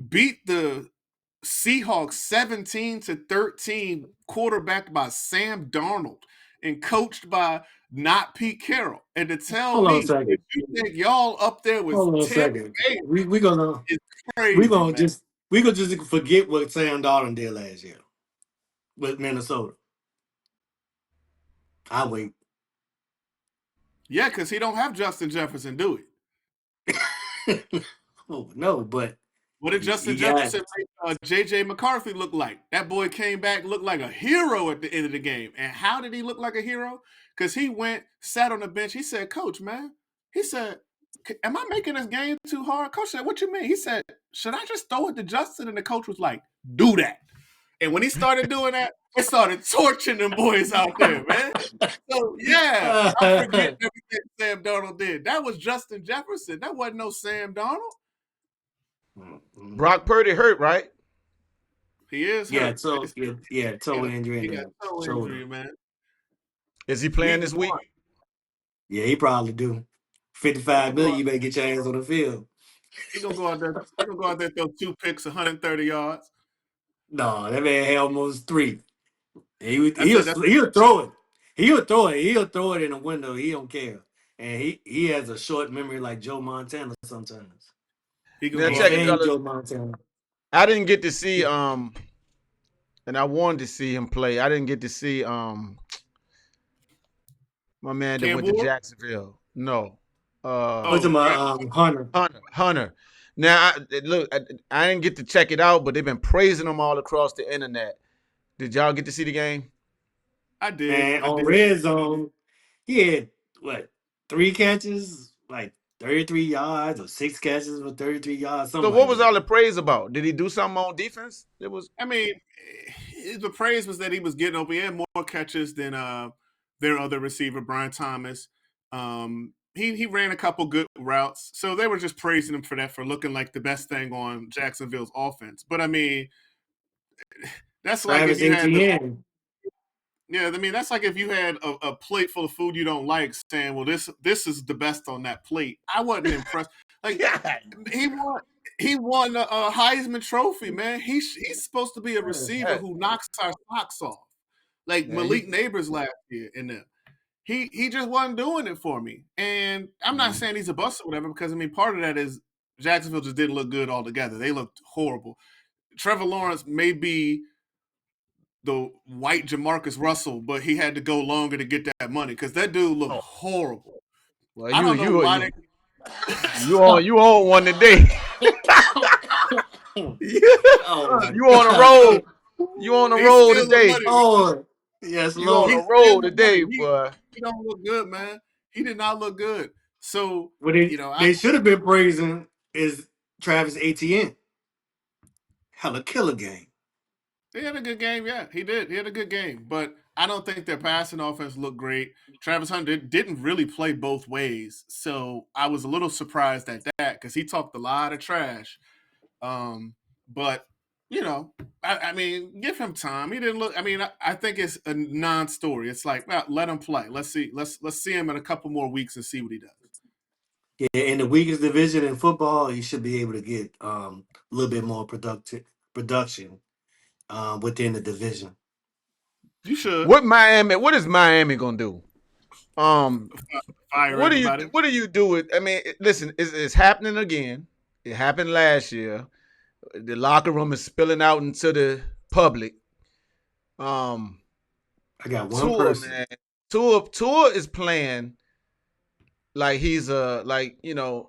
beat the Seahawks 17-13, quarterbacked by Sam Darnold and coached by not Pete Carroll, and to tell me you think y'all up there with 10 we're gonna just forget what Sam Darnold did last year with Minnesota. I'll wait. Yeah, because he don't have Justin Jefferson, do he? Oh no, but what did Justin Jefferson make J.J. McCarthy look like? That boy came back, looked like a hero at the end of the game. And how did he look like a hero? Because he went, sat on the bench. He said, Coach, man, he said, am I making this game too hard? Coach said, what you mean? He said, should I just throw it to Justin? And the coach was like, do that. And when he started doing that, it started torching them boys out there, man. So, yeah, I forget everything Sam Darnold did. That was Justin Jefferson. That wasn't no Sam Darnold. Brock Purdy hurt, right? He is hurt. Toe injury. He got toe injury, man. Is he playing this week? Yeah, he probably do. $55 million, you better get your ass on the field. He gonna go out there, throw 2 picks, 130 yards. No, that man had almost 3. He'll throw it. He'll throw it. He'll throw it in the window. He don't care. And he has a short memory like Joe Montana sometimes. Joe Montana. I didn't get to see and I wanted to see him play. I didn't get to see my man that went to Jacksonville. No. Hunter. Now, I didn't get to check it out, but they've been praising him all across the internet. Did y'all get to see the game? I did. And I on did. red zone, he had what 3 catches, like 33 yards, or 6 catches for 33 yards, So something what like was that. all the praise about? Did he do something on defense? It was I mean, the praise was that he was getting open. He had more catches than their other receiver, Brian Thomas. He ran a couple good routes, so they were just praising him for that, for looking like the best thing on Jacksonville's offense. But I mean, that's like if Travis you had the Etienne. yeah. I mean, that's like if you had a plate full of food you don't like, saying, "Well, this is the best on that plate." I wasn't impressed. Like he won. He won a Heisman Trophy, man. He's supposed to be a receiver Hey, who knocks our socks off, like yeah, Malik Neighbors last year. In them, he just wasn't doing it for me. And I'm not saying he's a bust or whatever, because I mean, part of that is Jacksonville just didn't look good altogether. They looked horrible. Trevor Lawrence may be the white Jamarcus Russell, but he had to go longer to get that money because that dude looked oh, horrible. well, I don't know why they. you on one today. Oh my You on the God. road. You on the He's road stealing today. money. Oh, yes, You on He's Lord. the road stealing money. today, boy. He don't look good, man. He did not look good. So What I they should have been praising is Travis Etienne. Hella killer game. he had a good game. Yeah, he did. He had a good game, but I don't think their passing offense looked great. Travis Hunter didn't really play both ways, so I was a little surprised at that because he talked a lot of trash. But you know, I mean, give him time. He didn't look. I mean, I think it's a non-story. It's like, well, let him play. Let's see. Let's see him in a couple more weeks and see what he does. Yeah, in the weakest division in football, he should be able to get a little bit more production within the division. You should What is Miami gonna do? Um, fire everybody. what do you do with? I mean, listen, it's happening again. It happened last year. The locker room is spilling out into the public. Um, I got one Tua, person. man, Tua is playing like he's I don't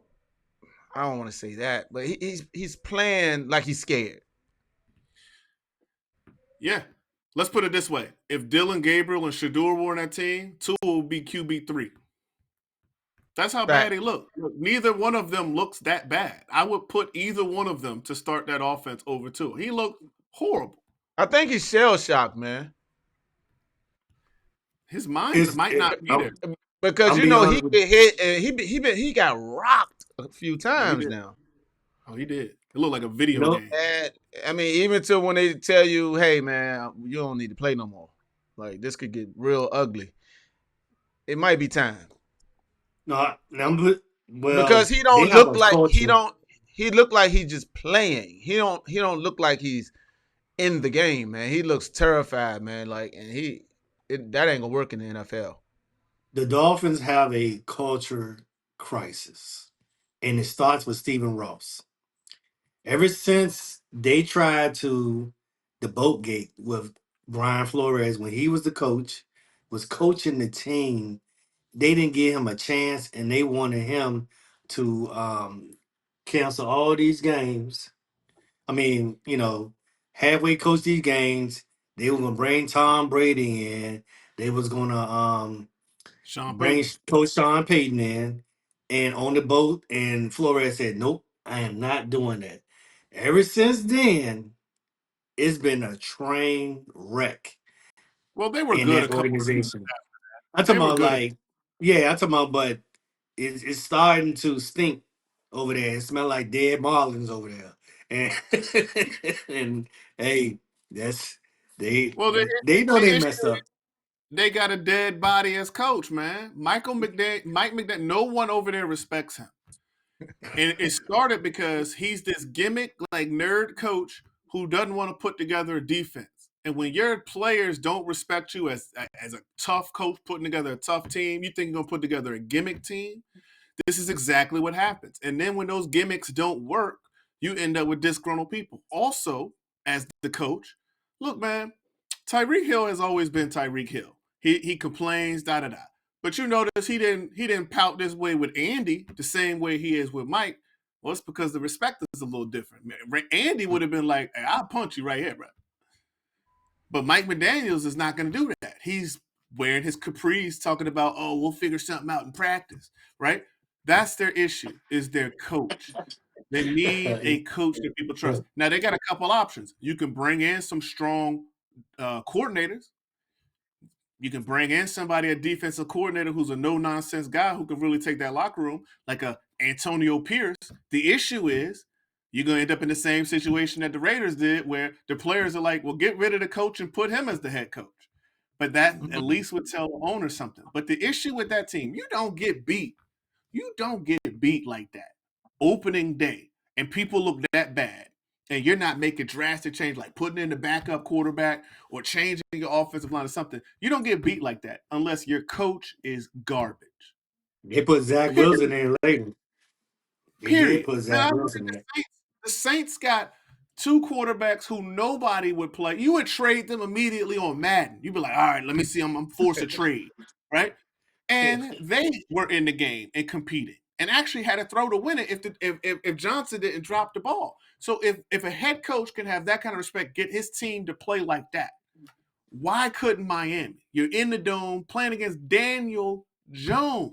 want to say that, but he's playing like he's scared. Yeah. Let's put it this way: if Dylan Gabriel and Shador were on that team, Tua will be QB3. That's how bad Fact. he looked. Neither one of them looks that bad. I would put either one of them to start that offense over Tua. He looked horrible. I think he's shell shocked, man, His mind It's might it, not be there. because I'm you be know honest he with get hit and he got rocked a few Oh, he times did. now. Oh, he did. It looked like a you. video game. And I mean, even to when they tell you, "Hey, man, you don't need to play no more," like this could get real ugly. It might be time No, number because well, he they don't have look a like culture. he look like he's just playing. He don't look like he's in the game, man. He looks terrified, man. Like, and that ain't gonna work in the NFL. The Dolphins have a culture crisis, and it starts with Stephen Ross. Ever since they tried to the boat gate with Brian Flores when he was the coach, was coaching the team, they didn't give him a chance, and they wanted him to cancel all these games. I mean, halfway coach these games. They were gonna bring Tom Brady in. They was gonna Sean bring Payton. Coach Sean Payton in and on the boat. And Flores said, "Nope, I am not doing that." Ever since then, it's been a train wreck Well, they were in good that a couple of seasons. organization. I'm They talking were about good. like, yeah, I'm talking about, but it's starting to stink over there. It smell like dead marlins over there. And and hey, that's they Well, they know the they issue messed up. they got a dead body as coach, man. Mike McDaniel. No one over there respects him. And it started because he's this gimmick, like nerd coach who doesn't want to put together a defense. And when your players don't respect you as a tough coach putting together a tough team, you think you're gonna put together a gimmick team. This is exactly what happens. And then when those gimmicks don't work, you end up with disgruntled people. Also, as the coach, look, man, Tyreek Hill has always been Tyreek Hill. He complains, da da da. But you notice he didn't pout this way with Andy the same way he is with Mike. Well, it's because the respect is a little different. Man, Andy would have been like, "Hey, I'll punch you right here, bro." But Mike McDaniels is not going to do that. He's wearing his capris, talking about, oh, we'll figure something out in practice, right? That's their issue, is their coach. They need a coach that people trust. Now, they got a couple options. You can bring in some strong coordinators. You can bring in somebody, a defensive coordinator who's a no-nonsense guy who can really take that locker room, like a Antonio Pierce. The issue is you're going to end up in the same situation that the Raiders did, where the players are like, well, get rid of the coach and put him as the head coach. But that at least would tell the owner something. But the issue with that team, you don't get beat. You don't get beat like that. Opening day, and people look that bad, and you're not making drastic change like putting in the backup quarterback or changing your offensive line or something. You don't get beat like that unless your coach is garbage. They put Zach Wilson in later. They did put Zach Wilson in. The Saints got two quarterbacks who nobody would play. You would trade them immediately on Madden. You'd be like, all right, let me see. I'm forced to trade, right? And they were in the game and competing and actually had to throw to win it if Johnson didn't drop the ball. So if a head coach can have that kind of respect, get his team to play like that, why couldn't Miami? You're in the dome playing against Daniel Jones.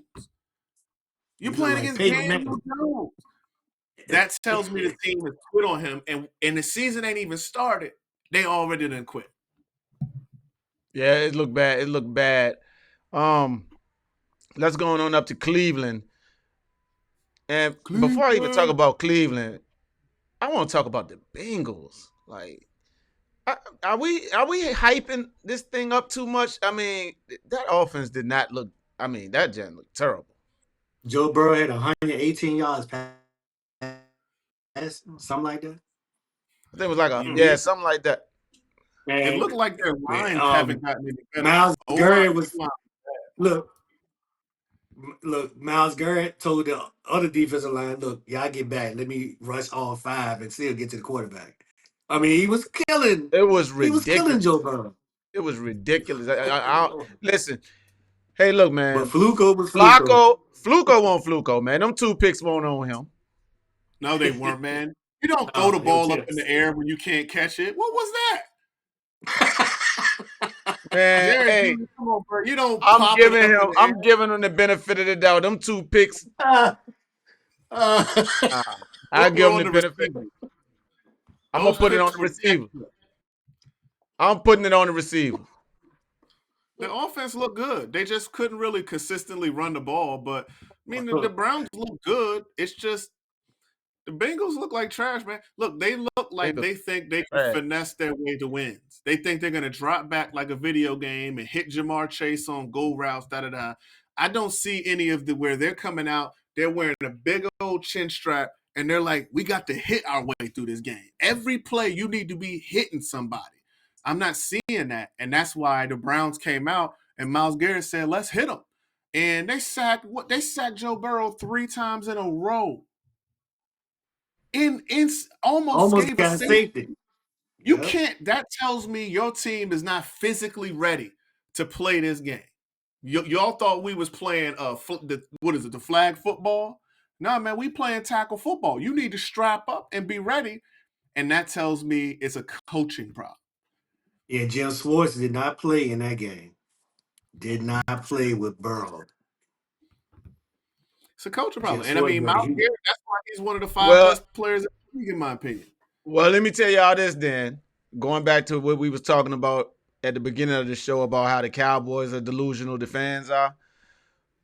You're playing against Daniel Jones. That tells me the team has quit on him, and the season ain't even started. They already done quit. Yeah, it looked bad. It looked bad. Let's go on up to Cleveland. And before I even talk about Cleveland, I want to talk about the Bengals. Like, are we hyping this thing up too much? I mean, that offense did not look. I mean, that gen looked terrible. Joe Burrow had 118 yards pass, something like that. I think it was like something like that. Man, it looked like their lines haven't gotten any better. Myles Garrett was look. Myles Garrett told the other defensive line, "Look, y'all get back. Let me rush all five and still get to the quarterback." I mean, he was killing. It was ridiculous. He was killing Joe Burrow. It was ridiculous. Listen. Hey, look, man. But Fluco was Fluco won't Fluco, man. Them 2 picks won't on him. No, they weren't, man. You don't throw the ball up in the air when you can't catch it. What was that? Man, Jared, hey, come on, bro. You don't. I'm giving him the benefit of the doubt. Them 2 picks. I give him the benefit. I'm gonna put it on the receiver. I'm putting it on the receiver. The offense looked good. They just couldn't really consistently run the ball. But I mean, the Browns look good. It's just the Bengals look like trash, man. Look, they look like they think they can finesse their way to wins. They think they're gonna drop back like a video game and hit Jamar Chase on goal routes. I don't see any of where they're coming out. They're wearing a big old chin strap, and they're like, we got to hit our way through this game. Every play, you need to be hitting somebody. I'm not seeing that, and that's why the Browns came out and Myles Garrett said, "Let's hit them." And they sacked Joe Burrow 3 times in a row. In almost gave a safety. You can't. That tells me your team is not physically ready to play this game. Y'all thought we was playing the flag football? No, man, we playing tackle football. You need to strap up and be ready, and that tells me it's a coaching problem. Yeah, Jim Schwartz did not play in that game. Did not play with Burrow. It's a coaching problem. And I mean, Myles Garrett, that's why he's one of the 5 best players in the league, in my opinion. Well, let me tell y'all this then. Going back to what we was talking about at the beginning of the show about how the Cowboys are delusional, the fans are.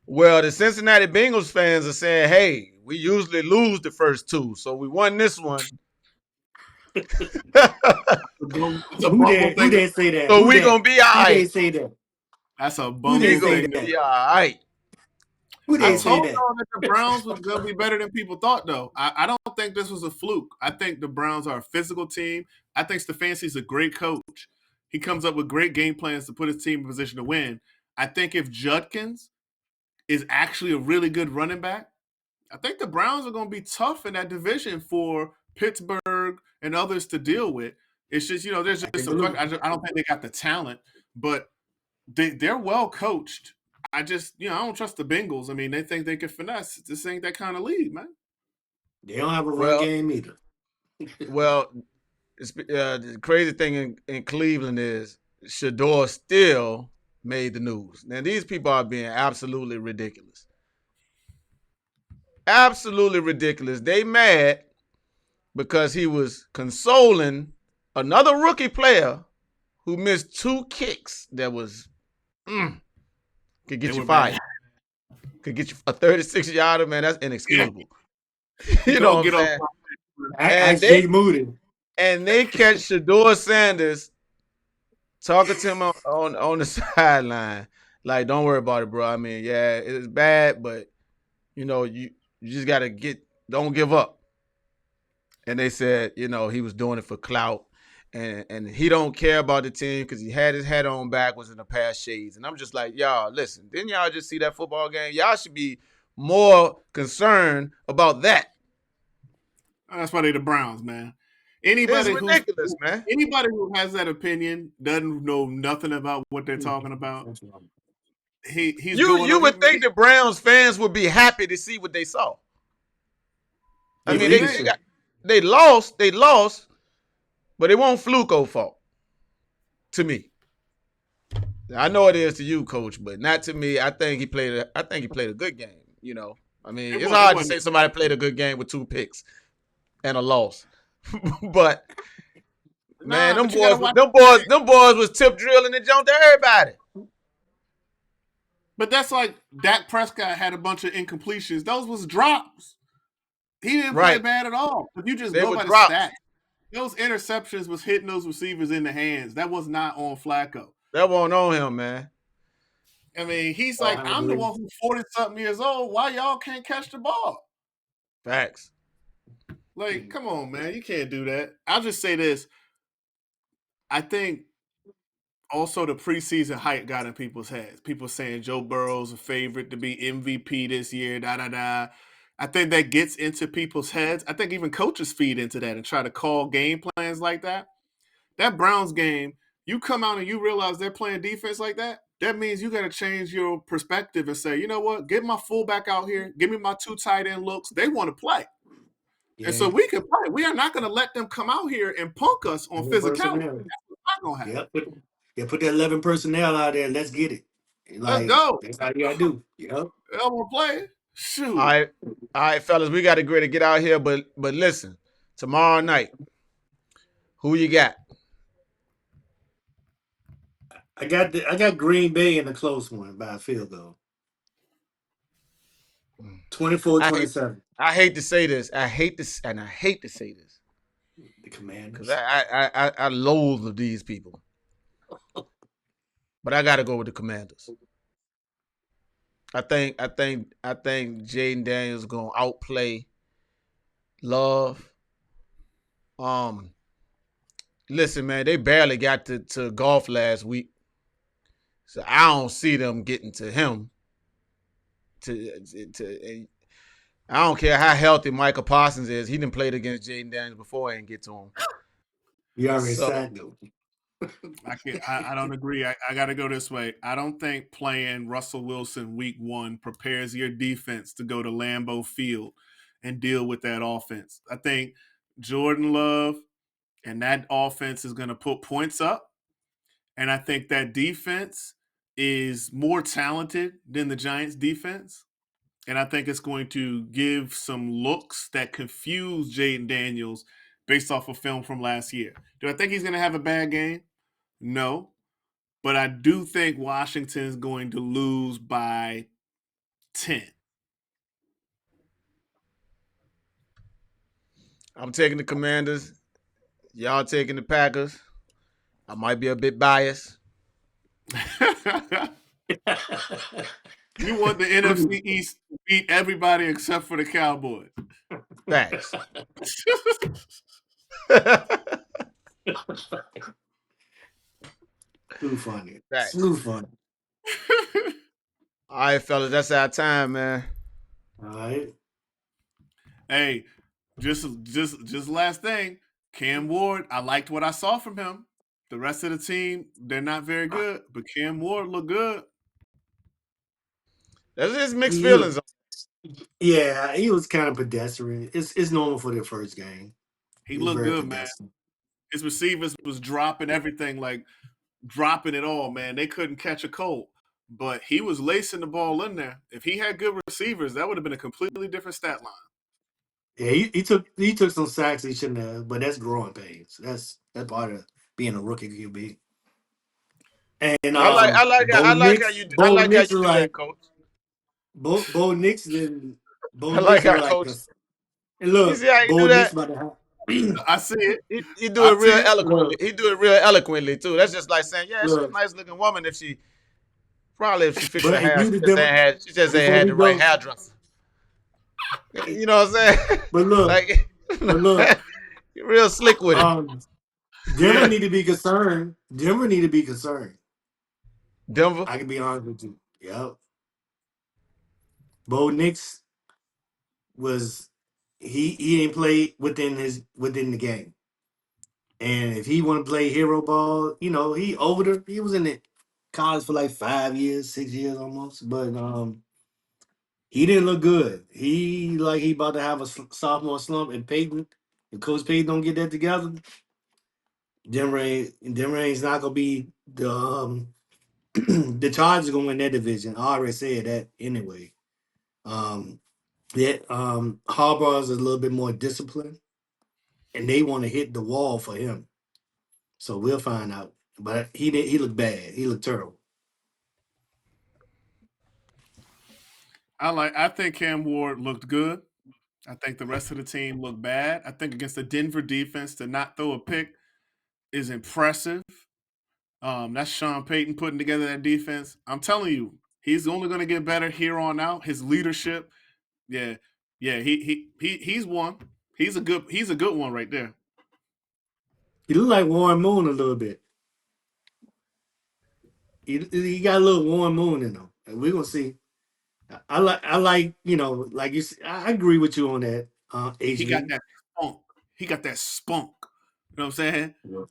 Well, the Cincinnati Bengals fans are saying, hey, we usually lose the first 2, so we won this one. Who did say that? So we're going to be all right. Who did say that? That's a bum. We're going to be all right. I told y'all that the Browns was going to be better than people thought, though. I don't think this was a fluke. I think the Browns are a physical team. I think Stefanski's a great coach. He comes up with great game plans to put his team in position to win. I think if Judkins is actually a really good running back, I think the Browns are going to be tough in that division for Pittsburgh and others to deal with. It's just, there's just some question. I don't think they got the talent, but they're well coached. I just, I don't trust the Bengals. I mean, they think they can finesse. This ain't that kind of league, man. They don't have a run game either. Well, the crazy thing in Cleveland is Shador still made the news. Now these people are being absolutely ridiculous. Absolutely ridiculous. They mad because he was consoling another rookie player who missed 2 kicks that was could get They you were fired. bad. Could get you a 36-yarder, man. That's inexcusable. You know Don't what I'm get off saying? Ask Jay Moody. And they catch Shador Sanders talking to him on the sideline. Like, don't worry about it, bro. I mean, yeah, it's bad, but you know, you just gotta don't give up. And they said, you know, he was doing it for clout. And he don't care about the team because he had his head on backwards in the past shades. And I'm just like, y'all, listen, didn't y'all just see that football game? Y'all should be more concerned about that. That's why they the Browns, man. It's ridiculous, man. Anybody who has that opinion doesn't know nothing about what they're talking about. You would think the Browns fans would be happy to see what they saw. I mean, they lost, but it won't Fluco fault. To me, I know it is to you, Coach, but not to me. I think he played a good game. You know, I mean, it's hard to say somebody played a good game with 2 picks and a loss, but man, them boys was tip drilling and jumped to everybody. But that's like Dak Prescott had a bunch of incompletions. Those was drops. He didn't play bad at all. If you just go by the stats, those interceptions was hitting those receivers in the hands. That was not on Flacco. That wasn't on him, man. I mean, he's like, I'm the one who's 40-something years old. Why y'all can't catch the ball? Facts. Like, come on, man. You can't do that. I'll just say this. I think also the preseason hype got in people's heads. People saying Joe Burrow's a favorite to be MVP this year, da-da-da. I think that gets into people's heads. I think even coaches feed into that and try to call game plans like that. That Browns game, you come out and you realize they're playing defense like that, that means you got to change your perspective and say, you know what, get my fullback out here, give me my 2 tight end looks. They want to play. Yeah. And so we can play. We are not going to let them come out here and punk us on physicality. That's not going to happen. Put that 11 personnel out there. Let's get it. Let's go. That's how you got to do. Yep. I want to play. Shoot. All right, fellas, we got to get out here. But listen, tomorrow night, who you got? I got Green Bay in a close one by a field goal. 24-27. I hate to say this. I hate to say this. The Commanders. Because I loathe these people. But I got to go with the Commanders. I think Jaden Daniels is gonna outplay Love. Listen, man, they barely got to Goff last week, so I don't see them getting to him. I don't care how healthy Michael Parsons is. He didn't play against Jaden Daniels before and get to him. You already said though. I don't agree. I got to go this way. I don't think playing Russell Wilson week 1 prepares your defense to go to Lambeau Field and deal with that offense. I think Jordan Love and that offense is going to put points up. And I think that defense is more talented than the Giants defense. And I think it's going to give some looks that confuse Jaden Daniels based off of film from last year. Do I think he's going to have a bad game? No, but I do think Washington is going to lose by 10. I'm taking the Commanders. Y'all taking the Packers. I might be a bit biased. You want the NFC East to beat everybody except for the Cowboys. Facts. Too funny. Facts. Too funny. All right, fellas, that's our time, man. All right. Hey, just last thing. Cam Ward, I liked what I saw from him. The rest of the team, they're not very good, but Cam Ward looked good. That's just mixed feelings. Yeah, he was kind of pedestrian. It's normal for their first game. He looked good, man. His receivers was dropping everything. Like dropping it all, man. They couldn't catch a cold. But he was lacing the ball in there. If he had good receivers, that would have been a completely different stat line. Yeah, he took some sacks he shouldn't have, but that's growing pains. That's part of being a rookie QB. And I like Bo Nix, I Bo like how Nix you is do that, like coach. Bo Nix and Bo I like Nix is how like coach. and You look, see how you Bo do Nix that? about to have I see it. He do I it real see it. eloquently. He do it real eloquently too. That's just like saying, yeah, she's a look, nice looking woman if she fixed but her if hair, you the Denver she just ain't before had we the right go, hairdresser. You know what I'm saying? but look, Like but look, you're real slick with it. Denver Yeah. need to be concerned. Denver need to be concerned. Denver. I can be honest with you. Yep. Bo Nix was he didn't play within the game. And if he want to play hero ball, he older. He was in the college for like 5 years, 6 years almost. But he didn't look good. He about to have a sophomore slump. And Peyton, if Coach Peyton don't get that together, Denver ain't not gonna be the the Chargers gonna win that division. I already said that anyway. Um, yeah, Harbaugh is a little bit more disciplined, and they want to hit the wall for him. So we'll find out. But he did. He looked bad. He looked terrible. I think Cam Ward looked good. I think the rest of the team looked bad. I think against the Denver defense to not throw a pick is impressive. That's Sean Payton putting together that defense. I'm telling you, he's only going to get better here on out. His leadership, yeah, he's one. He's a good one right there. He looked like Warren Moon a little bit. He got a little Warren Moon in him. And we're gonna see. I like like you. I agree with you on that. He got HV. that spunk. He got that spunk. You know what I'm saying? Yeah.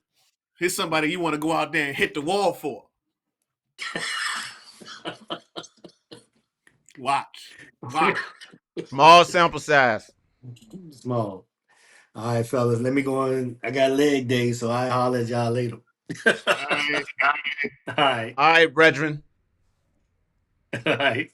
He's somebody you want to go out there and hit the wall for. Watch. Small sample size. Small. All right, fellas. Let me go on. I got leg day, so I holler at y'all later. All right. All right. All right, brethren. All right.